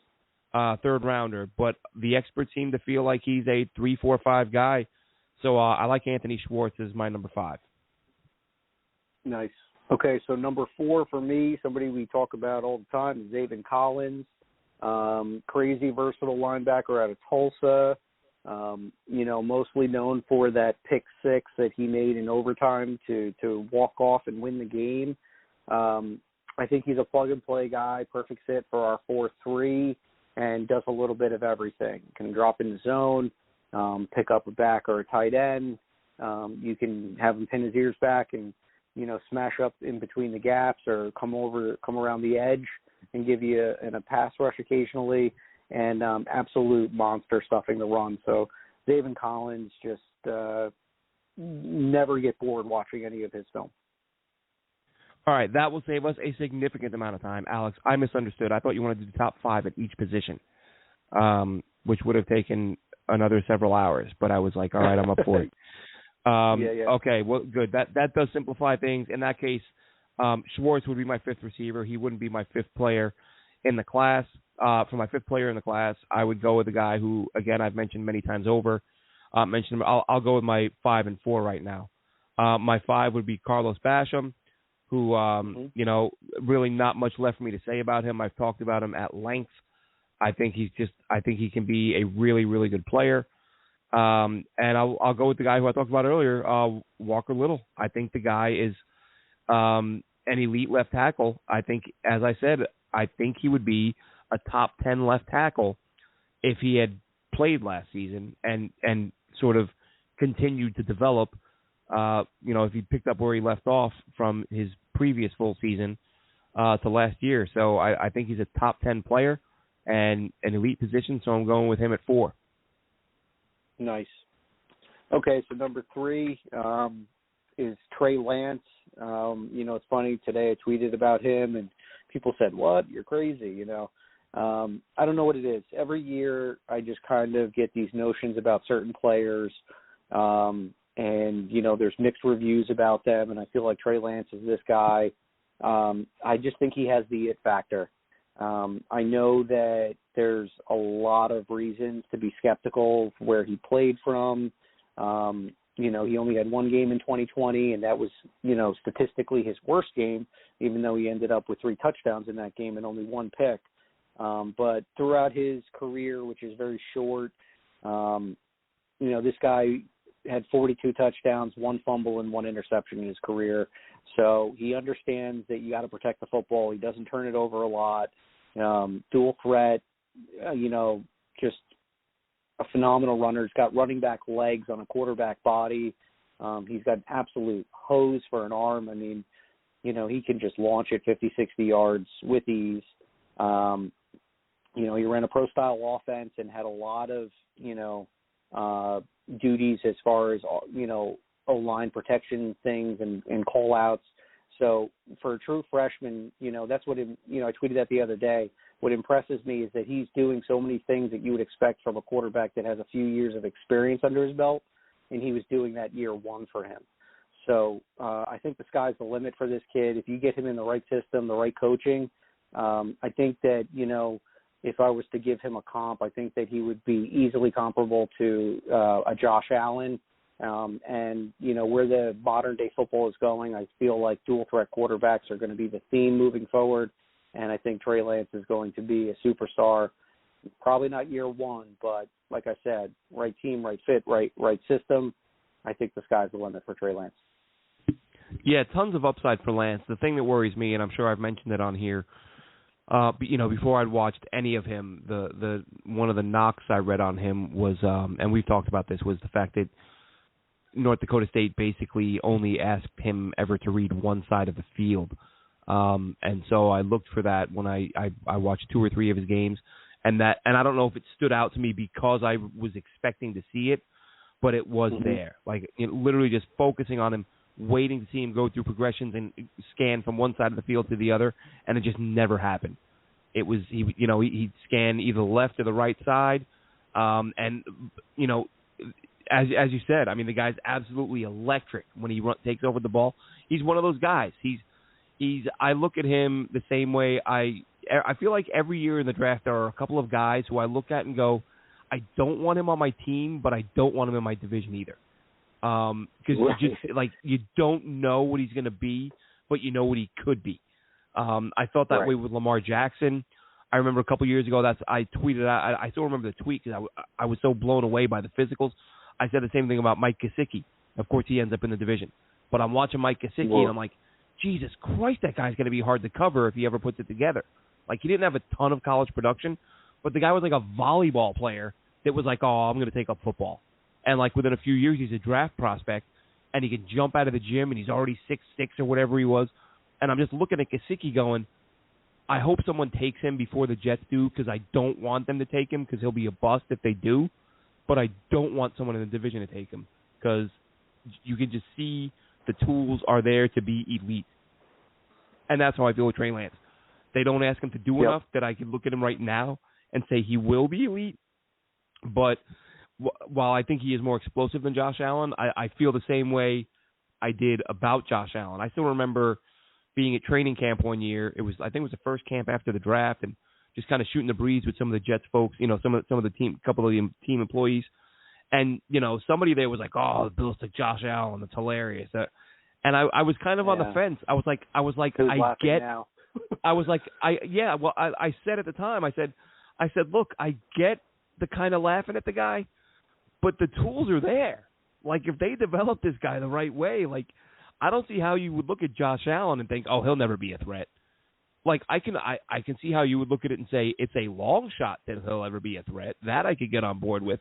3rd rounder, but the experts seem to feel like he's a 3, 4, 5 guy. So I like Anthony Schwartz as my number 5. Nice. Okay, so number 4 for me, somebody we talk about all the time, is Zaven Collins. Crazy versatile linebacker out of Tulsa. Mostly known for that pick 6 that he made in overtime to walk off and win the game. I think he's a plug-and-play guy, perfect fit for our 4-3, and does a little bit of everything. Can drop in the zone, pick up a back or a tight end. You can have him pin his ears back and, smash up in between the gaps or come around the edge and give you a pass rush occasionally, and absolute monster stuffing the run. So Zaven Collins, just never get bored watching any of his film. All right, that will save us a significant amount of time. Alex, I misunderstood. I thought you wanted to do the top 5 at each position, which would have taken another several hours. But I was like, all right, I'm up for it. Yeah. Okay, well, good. That does simplify things. In that case, Schwartz would be my 5th receiver. He wouldn't be my 5th player in the class. For my 5th player in the class, I would go with a guy who, again, I've mentioned many times over. I'll go with my 5 and 4 right now. My 5 would be Carlos Basham, who, really not much left for me to say about him. I've talked about him at length. I think he can be a really, really good player. And I'll go with the guy who I talked about earlier, Walker Little. I think the guy is an elite left tackle. I think, as I said, I think he would be a top 10 left tackle if he had played last season and sort of continued to develop, if he picked up where he left off from his previous full season to last year. So I think he's a top 10 player and an elite position, so I'm going with him at 4. Nice. Okay, so number 3 is Trey Lance. It's funny, today I tweeted about him, and people said, what? You're crazy, I don't know what it is. Every year I just kind of get these notions about certain players, and, there's mixed reviews about them, and I feel like Trey Lance is this guy. I just think he has the it factor. I know that there's a lot of reasons to be skeptical of where he played from. He only had one game in 2020, and that was, statistically his worst game, even though he ended up with 3 touchdowns in that game and only 1 pick. But throughout his career, which is very short, this guy had 42 touchdowns, 1 fumble, and 1 interception in his career. So he understands that you got to protect the football. He doesn't turn it over a lot. Dual threat, just a phenomenal runner. He's got running back legs on a quarterback body. He's got an absolute hose for an arm. I mean, he can just launch it 50, 60 yards with ease. He ran a pro-style offense and had a lot of, duties as far as, O-line protection things and call-outs. So for a true freshman, that's what I tweeted that the other day. what impresses me is that he's doing so many things that you would expect from a quarterback that has a few years of experience under his belt, and he was doing that year one for him. So I think the sky's the limit for this kid. If you get him in the right system, the right coaching, I think that, if I was to give him a comp, I think that he would be easily comparable to a Josh Allen. And where the modern day football is going, I feel like dual threat quarterbacks are going to be the theme moving forward. And I think Trey Lance is going to be a superstar. Probably not year one, but like I said, right team, right fit, right system. I think the sky's the limit for Trey Lance. Yeah, tons of upside for Lance. The thing that worries me, and I'm sure I've mentioned it on here, before I'd watched any of him, the one of the knocks I read on him was, and we've talked about this, was the fact that North Dakota State basically only asked him ever to read one side of the field. And so I looked for that when I watched 2 or 3 of his games, and I don't know if it stood out to me because I was expecting to see it, but it was there. Like, literally just focusing on him, waiting to see him go through progressions and scan from one side of the field to the other, and it just never happened. It was he'd scan either the left or the right side, and as you said, I mean, the guy's absolutely electric when he takes over the ball. He's one of those guys. I look at him the same way I feel like every year in the draft there are a couple of guys who I look at and go, I don't want him on my team, but I don't want him in my division either. Because you don't know what he's going to be, but you know what he could be. I felt that way with Lamar Jackson. I remember a couple years ago I tweeted out. I still remember the tweet because I was so blown away by the physicals. I said the same thing about Mike Gesicki. Of course, he ends up in the division, but I'm watching Mike Gesicki and I'm like, Jesus Christ, that guy's going to be hard to cover if he ever puts it together. Like, he didn't have a ton of college production, but the guy was like a volleyball player that was like, oh, I'm going to take up football. And, like, within a few years, he's a draft prospect, and he can jump out of the gym, and he's already 6'6" or whatever he was. And I'm just looking at Gesicki going, I hope someone takes him before the Jets do, because I don't want them to take him because he'll be a bust if they do. But I don't want someone in the division to take him because you can just see the tools are there to be elite. And that's how I feel with Trey Lance. They don't ask him to do enough that I can look at him right now and say he will be elite. But while I think he is more explosive than Josh Allen, I feel the same way I did about Josh Allen. I still remember being at training camp one year. I think it was the first camp after the draft, and just kind of shooting the breeze with some of the Jets folks, some of the team, couple of the team employees. And, somebody there was like, oh, the Bills took Josh Allen. That's hilarious. And I was kind of on the fence. I was like, I get. Now? I said at the time, I said, look, I get the kind of laughing at the guy, but the tools are there. Like, if they develop this guy the right way, like, I don't see how you would look at Josh Allen and think, oh, he'll never be a threat. Like, I can see how you would look at it and say it's a long shot that he'll ever be a threat. That I could get on board with.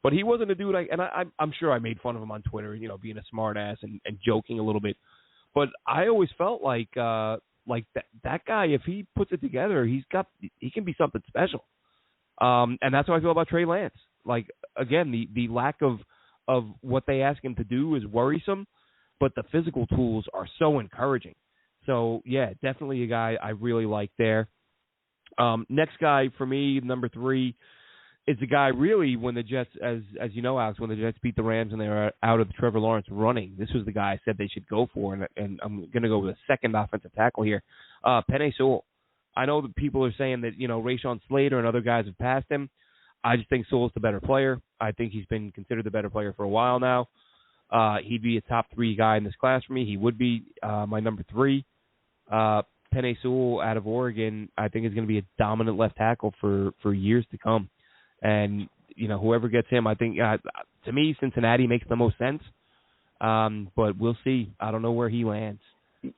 But he wasn't a dude, I'm sure I made fun of him on Twitter, being a smart ass and joking a little bit. But I always felt like that guy, if he puts it together, he can be something special. And that's how I feel about Trey Lance. Like, again, the lack of what they ask him to do is worrisome, but the physical tools are so encouraging. So, yeah, definitely a guy I really like there. Next guy for me, number 3, is the guy really when the Jets, as you know, Alex, when the Jets beat the Rams and they were out of Trevor Lawrence running, this was the guy I said they should go for, and I'm going to go with a second offensive tackle here, Penei Sewell. I know that people are saying that, Rashawn Slater and other guys have passed him. I just think Sewell's the better player. I think he's been considered the better player for a while now. He'd be a top 3 guy in this class for me. He would be my number 3. Penei Sewell out of Oregon, I think is going to be a dominant left tackle for years to come. And, whoever gets him, I think, to me, Cincinnati makes the most sense. But we'll see. I don't know where he lands.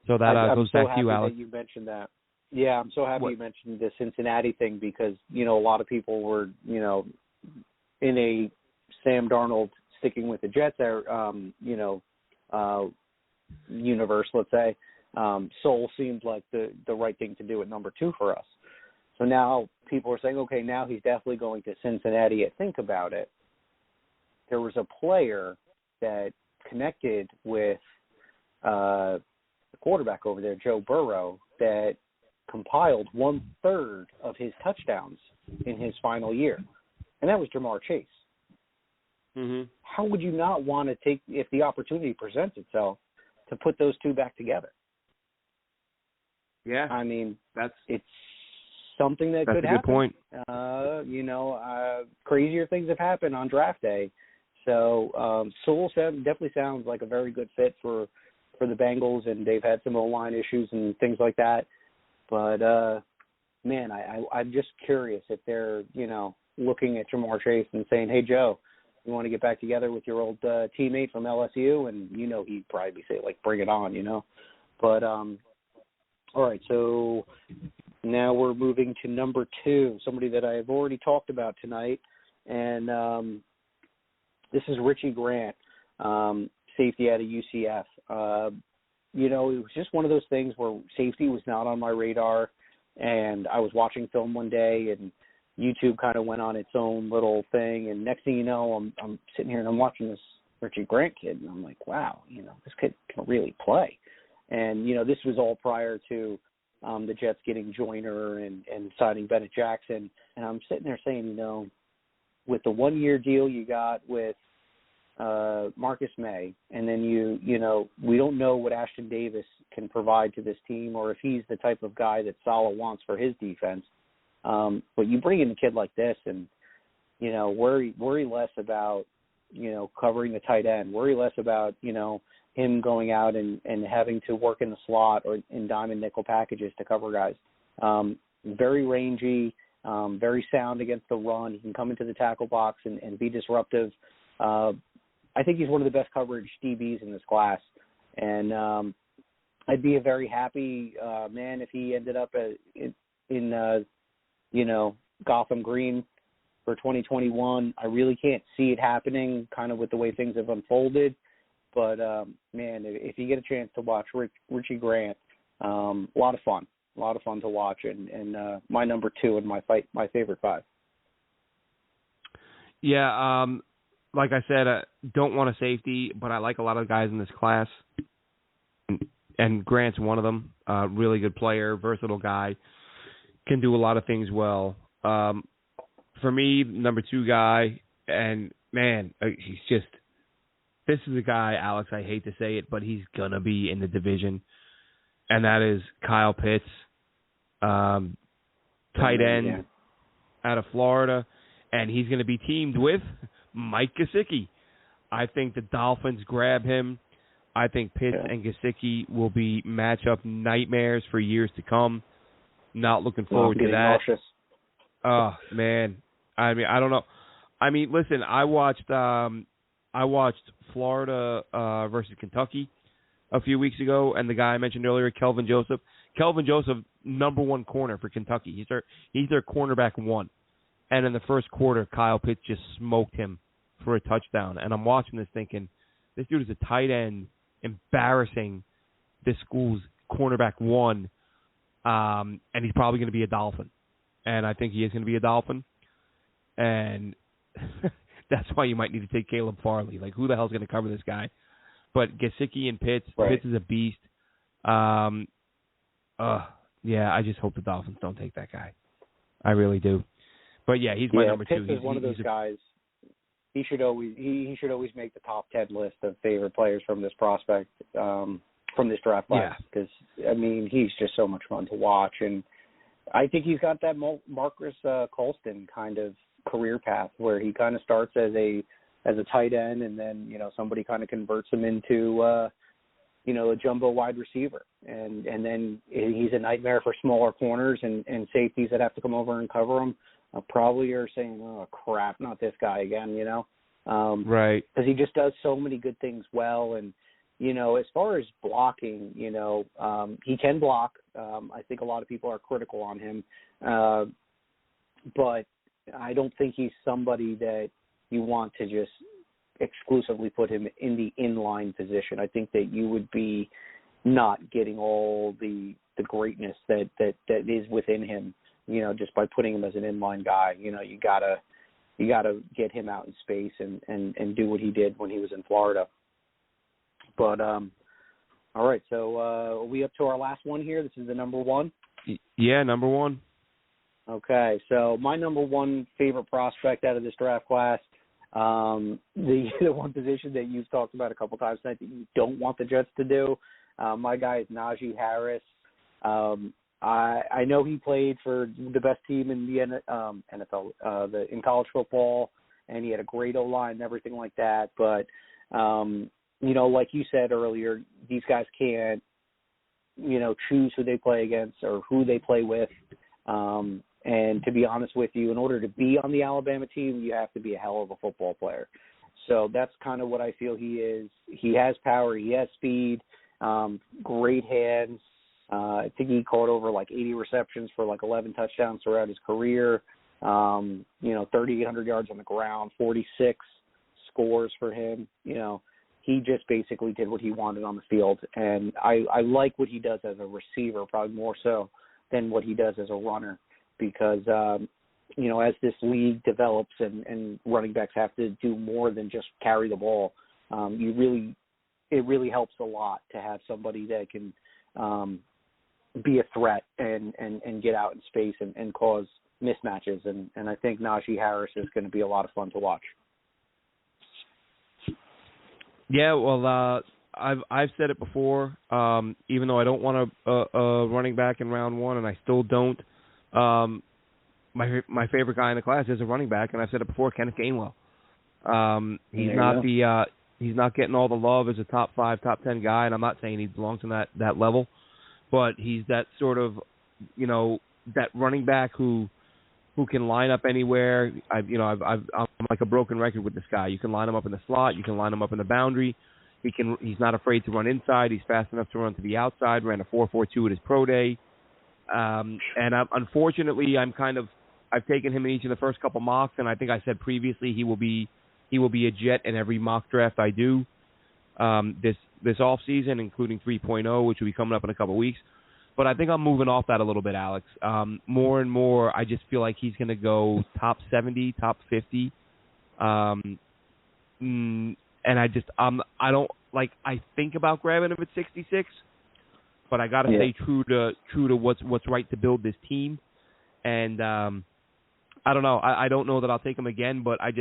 So that goes back to you, Alex. That you mentioned that. Yeah, I'm so happy you mentioned the Cincinnati thing because, a lot of people were, in a Sam Darnold sticking with the Jets universe, let's say. Sewell seemed like the right thing to do at number 2 for us. So now people are saying, okay, now he's definitely going to Cincinnati. Think about it. There was a player that connected with the quarterback over there, Joe Burrow, that compiled 1/3 of his touchdowns in his final year, and that was Jamar Chase. Mm-hmm. How would you not want to take, if the opportunity presents itself, to put those two back together? Yeah. I mean, it's something that could happen. That's a good point. Crazier things have happened on draft day. So Sewell definitely sounds like a very good fit for the Bengals, and they've had some O-line issues and things like that. But, man, I'm just curious if they're, looking at Jamar Chase and saying, hey, Joe, you want to get back together with your old teammate from LSU? And, he'd probably say, like, bring it on, But, all right, so now we're moving to number 2, somebody that I've already talked about tonight. And this is Richie Grant, safety out of UCF. It was just one of those things where safety was not on my radar. And I was watching film one day, and YouTube kind of went on its own little thing. And next thing you know, I'm sitting here and I'm watching this Richie Grant kid, and I'm like, wow, this kid can really play. And, this was all prior to the Jets getting Joyner and signing Bennett Jackson. And I'm sitting there saying, with the 1-year deal you got with Marcus May, and then we don't know what Ashton Davis can provide to this team, or if he's the type of guy that Saleh wants for his defense. But you bring in a kid like this, and worry less about covering the tight end. Worry less about him going out and having to work in the slot or in diamond nickel packages to cover guys. Very rangy, very sound against the run. He can come into the tackle box and be disruptive. I think he's one of the best coverage DBs in this class. And I'd be a very happy man if he ended up in Gotham Green for 2021. I really can't see it happening kind of with the way things have unfolded. But, man, if you get a chance to watch Richie Grant, a lot of fun to watch, and my number 2 and my favorite 5. Yeah, like I said, don't want a safety, but I like a lot of guys in this class, and Grant's one of them. Really good player, versatile guy, can do a lot of things well. For me, number 2 guy, and, man, he's just – this is a guy, Alex, I hate to say it, but he's going to be in the division, and that is Kyle Pitts, tight end out of Florida, and he's going to be teamed with Mike Gesicki. I think the Dolphins grab him. I think Pitts and Gesicki will be matchup nightmares for years to come. Not looking forward to that. Nauseous. Oh, man. I mean, I don't know. I mean, listen, I watched Florida versus Kentucky a few weeks ago, and the guy I mentioned earlier, Kelvin Joseph, number 1 corner for Kentucky. He's their cornerback 1. And in the first quarter, Kyle Pitts just smoked him for a touchdown. And I'm watching this thinking, this dude is a tight end, embarrassing this school's cornerback 1, and he's probably going to be a Dolphin. And I think he is going to be a Dolphin. And that's why you might need to take Caleb Farley. Like, who the hell's going to cover this guy? But Gesicki and Pitts, right. Pitts is a beast. Yeah, I just hope the Dolphins don't take that guy. I really do. But yeah, he's my number 2. Pitts is one of those guys. He should always make the top 10 list of favorite players from this prospect, from this draft class. Because I mean, he's just so much fun to watch, and I think he's got that Marcus Colston kind of career path where he kind of starts as a tight end, and then somebody kind of converts him into a jumbo wide receiver, and then he's a nightmare for smaller corners and safeties that have to come over and cover him. Probably are saying, oh crap, not this guy again, right? Because he just does so many good things well, and as far as blocking, he can block. I think a lot of people are critical on him, but I don't think he's somebody that you want to just exclusively put him in the inline position. I think that you would be not getting all the greatness that is within him, just by putting him as an inline guy. You gotta get him out in space and do what he did when he was in Florida. But all right, so are we up to our last one here? This is the number 1. Yeah, number one. Okay, so my number one favorite prospect out of this draft class, the one position that you've talked about a couple times tonight that you don't want the Jets to do, my guy is Najee Harris. I know he played for the best team in the NFL, in college football, and he had a great O-line and everything like that. But, like you said earlier, these guys can't, choose who they play against or who they play with. And to be honest with you, in order to be on the Alabama team, you have to be a hell of a football player. So that's kind of what I feel he is. He has power. He has speed, great hands. I think he caught over 80 receptions for 11 touchdowns throughout his career. 3,800 yards on the ground, 46 scores for him. He just basically did what he wanted on the field. And I like what he does as a receiver, probably more so than what he does as a runner, because, as this league develops and running backs have to do more than just carry the ball, it really helps a lot to have somebody that can be a threat and get out in space and cause mismatches. And I think Najee Harris is going to be a lot of fun to watch. Yeah, well, I've said it before. Even though I don't want a running back in round one, and I still don't. My favorite guy in the class is a running back, and I've said it before. Kenneth Gainwell. He's not getting all the love as a top 5, top 10 guy, and I'm not saying he belongs in that level, but he's that sort of that running back who can line up anywhere. I'm like a broken record with this guy. You can line him up in the slot. You can line him up in the boundary. He's not afraid to run inside. He's fast enough to run to the outside. Ran a 4.42 at his pro day. Unfortunately, I've taken him in each of the first couple mocks, and I think I said previously he will be a Jet in every mock draft I do this off season, including 3.0, which will be coming up in a couple weeks. But I think I'm moving off that a little bit, Alex. More and more, I just feel like he's going to go top 70, top 50. And I think about grabbing him at 66, but I got to stay true to what's right to build this team. And I don't know. I don't know that I'll take him again, but I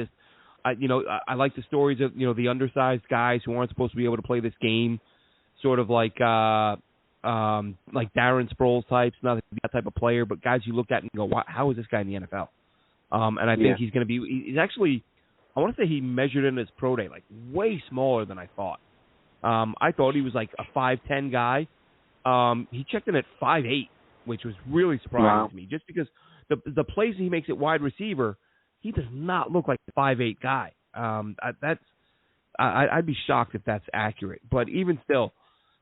like the stories of the undersized guys who aren't supposed to be able to play this game, sort of like Darren Sproles types, not that type of player, but guys you look at and go, how is this guy in the NFL? And I think he's going to be. He's actually, I want to say he measured in his pro day way smaller than I thought. I thought he was like a 5'10" guy. He checked in at 5'8", which was really surprising to me, just because the plays he makes at wide receiver, he does not look like a 5'8" guy. I'd be shocked if that's accurate. But even still,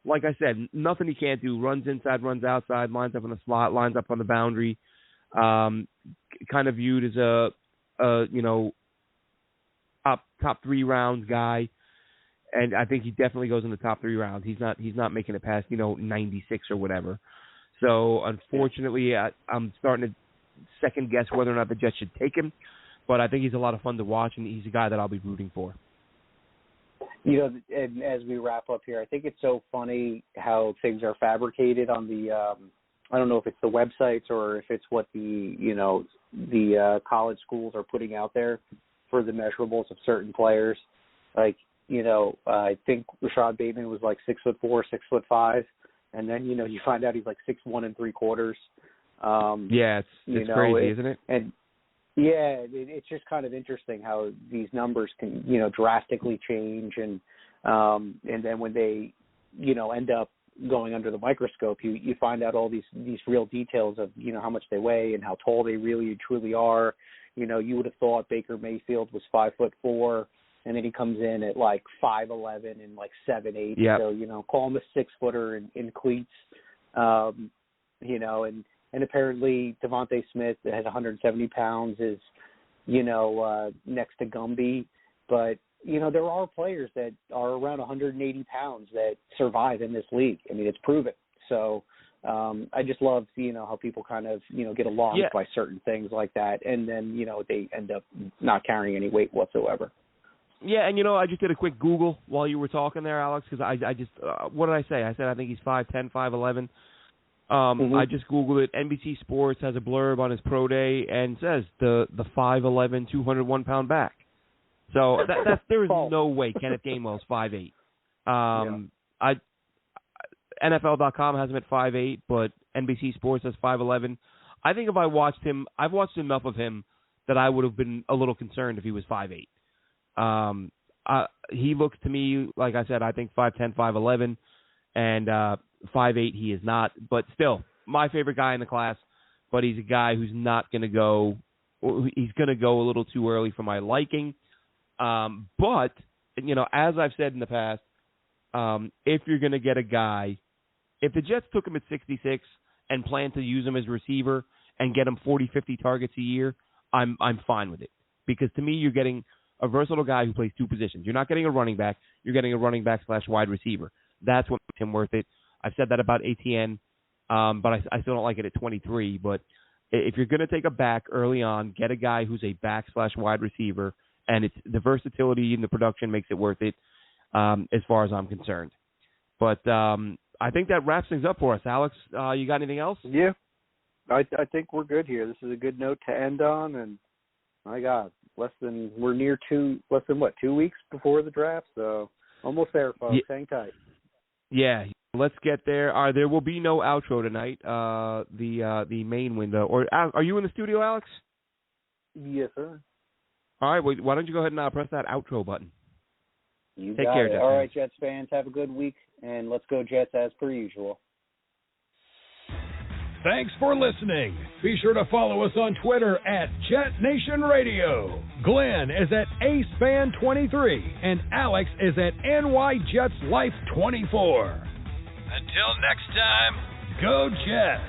like I said, nothing he can't do. Runs inside, runs outside, lines up in the slot, lines up on the boundary. Kind of viewed as a top 3 rounds guy. And I think he definitely goes in the top 3 rounds. He's not making it past 96 or whatever. So unfortunately, I'm starting to second guess whether or not the Jets should take him. But I think he's a lot of fun to watch, and he's a guy that I'll be rooting for. And as we wrap up here, I think it's so funny how things are fabricated on the I don't know if it's the websites or if it's what the college schools are putting out there for the measurables of certain players. I think Rashad Bateman was 6'4", 6'5", and then you find out he's 6'1" 3/4. Yeah, it's crazy, isn't it? And yeah, it's just kind of interesting how these numbers can drastically change, and then when they end up going under the microscope, you find out all these real details of how much they weigh and how tall they really and truly are. You would have thought Baker Mayfield was 5'4", and then he comes in at 5'11" and 7'8". Yep. So call him a 6-footer in cleats. And apparently Devontae Smith, that has 170 pounds, is next to Gumby. But there are players that are around 180 pounds that survive in this league. I mean, it's proven. So I just love seeing how people kind of get alarmed by certain things like that, and then they end up not carrying any weight whatsoever. Yeah, and I just did a quick Google while you were talking there, Alex, because I just what did I say? I said I think he's 5'10", 5'11". I just Googled it. NBC Sports has a blurb on his pro day and says the 5'11", 201-pound back. So there is no way Kenneth Gainwell's 5'8". NFL.com has him at 5'8", but NBC Sports has 5'11". I think if I watched him, I've watched enough of him that I would have been a little concerned if he was 5'8". He looks to me, like I said, I think 5'10", 5'11", and 5'8" he is not. But still, my favorite guy in the class, but he's a guy who's not going to go – he's going to go a little too early for my liking. But, you know, as I've said in the past, if you're going to get a guy – if the Jets took him at 66 and plan to use him as receiver and get him 40, 50 targets a year, I'm fine with it. Because to me, you're getting a versatile guy who plays two positions. You're not getting a running back. You're getting a running back / wide receiver. That's what makes him worth it. I've said that about ATN, but I still don't like it at 23. But if you're going to take a back early on, get a guy who's a back / wide receiver, and it's the versatility and the production makes it worth it as far as I'm concerned. But I think that wraps things up for us. Alex, you got anything else? Yeah, I think we're good here. This is a good note to end on, and my God, we're near 2 weeks before the draft, so almost there, folks. Hang tight. Yeah, let's get there. There will be no outro tonight. The main window, or are you in the studio, Alex? Yes, sir. All right, why don't you go ahead and press that outro button? You Take got care, it. Jets. All right, Jets fans, have a good week, and let's go Jets as per usual. Thanks for listening. Be sure to follow us on Twitter at JetNation Radio. Glenn is at AceFan23, and Alex is at NYJetsLife24. Until next time, go Jets!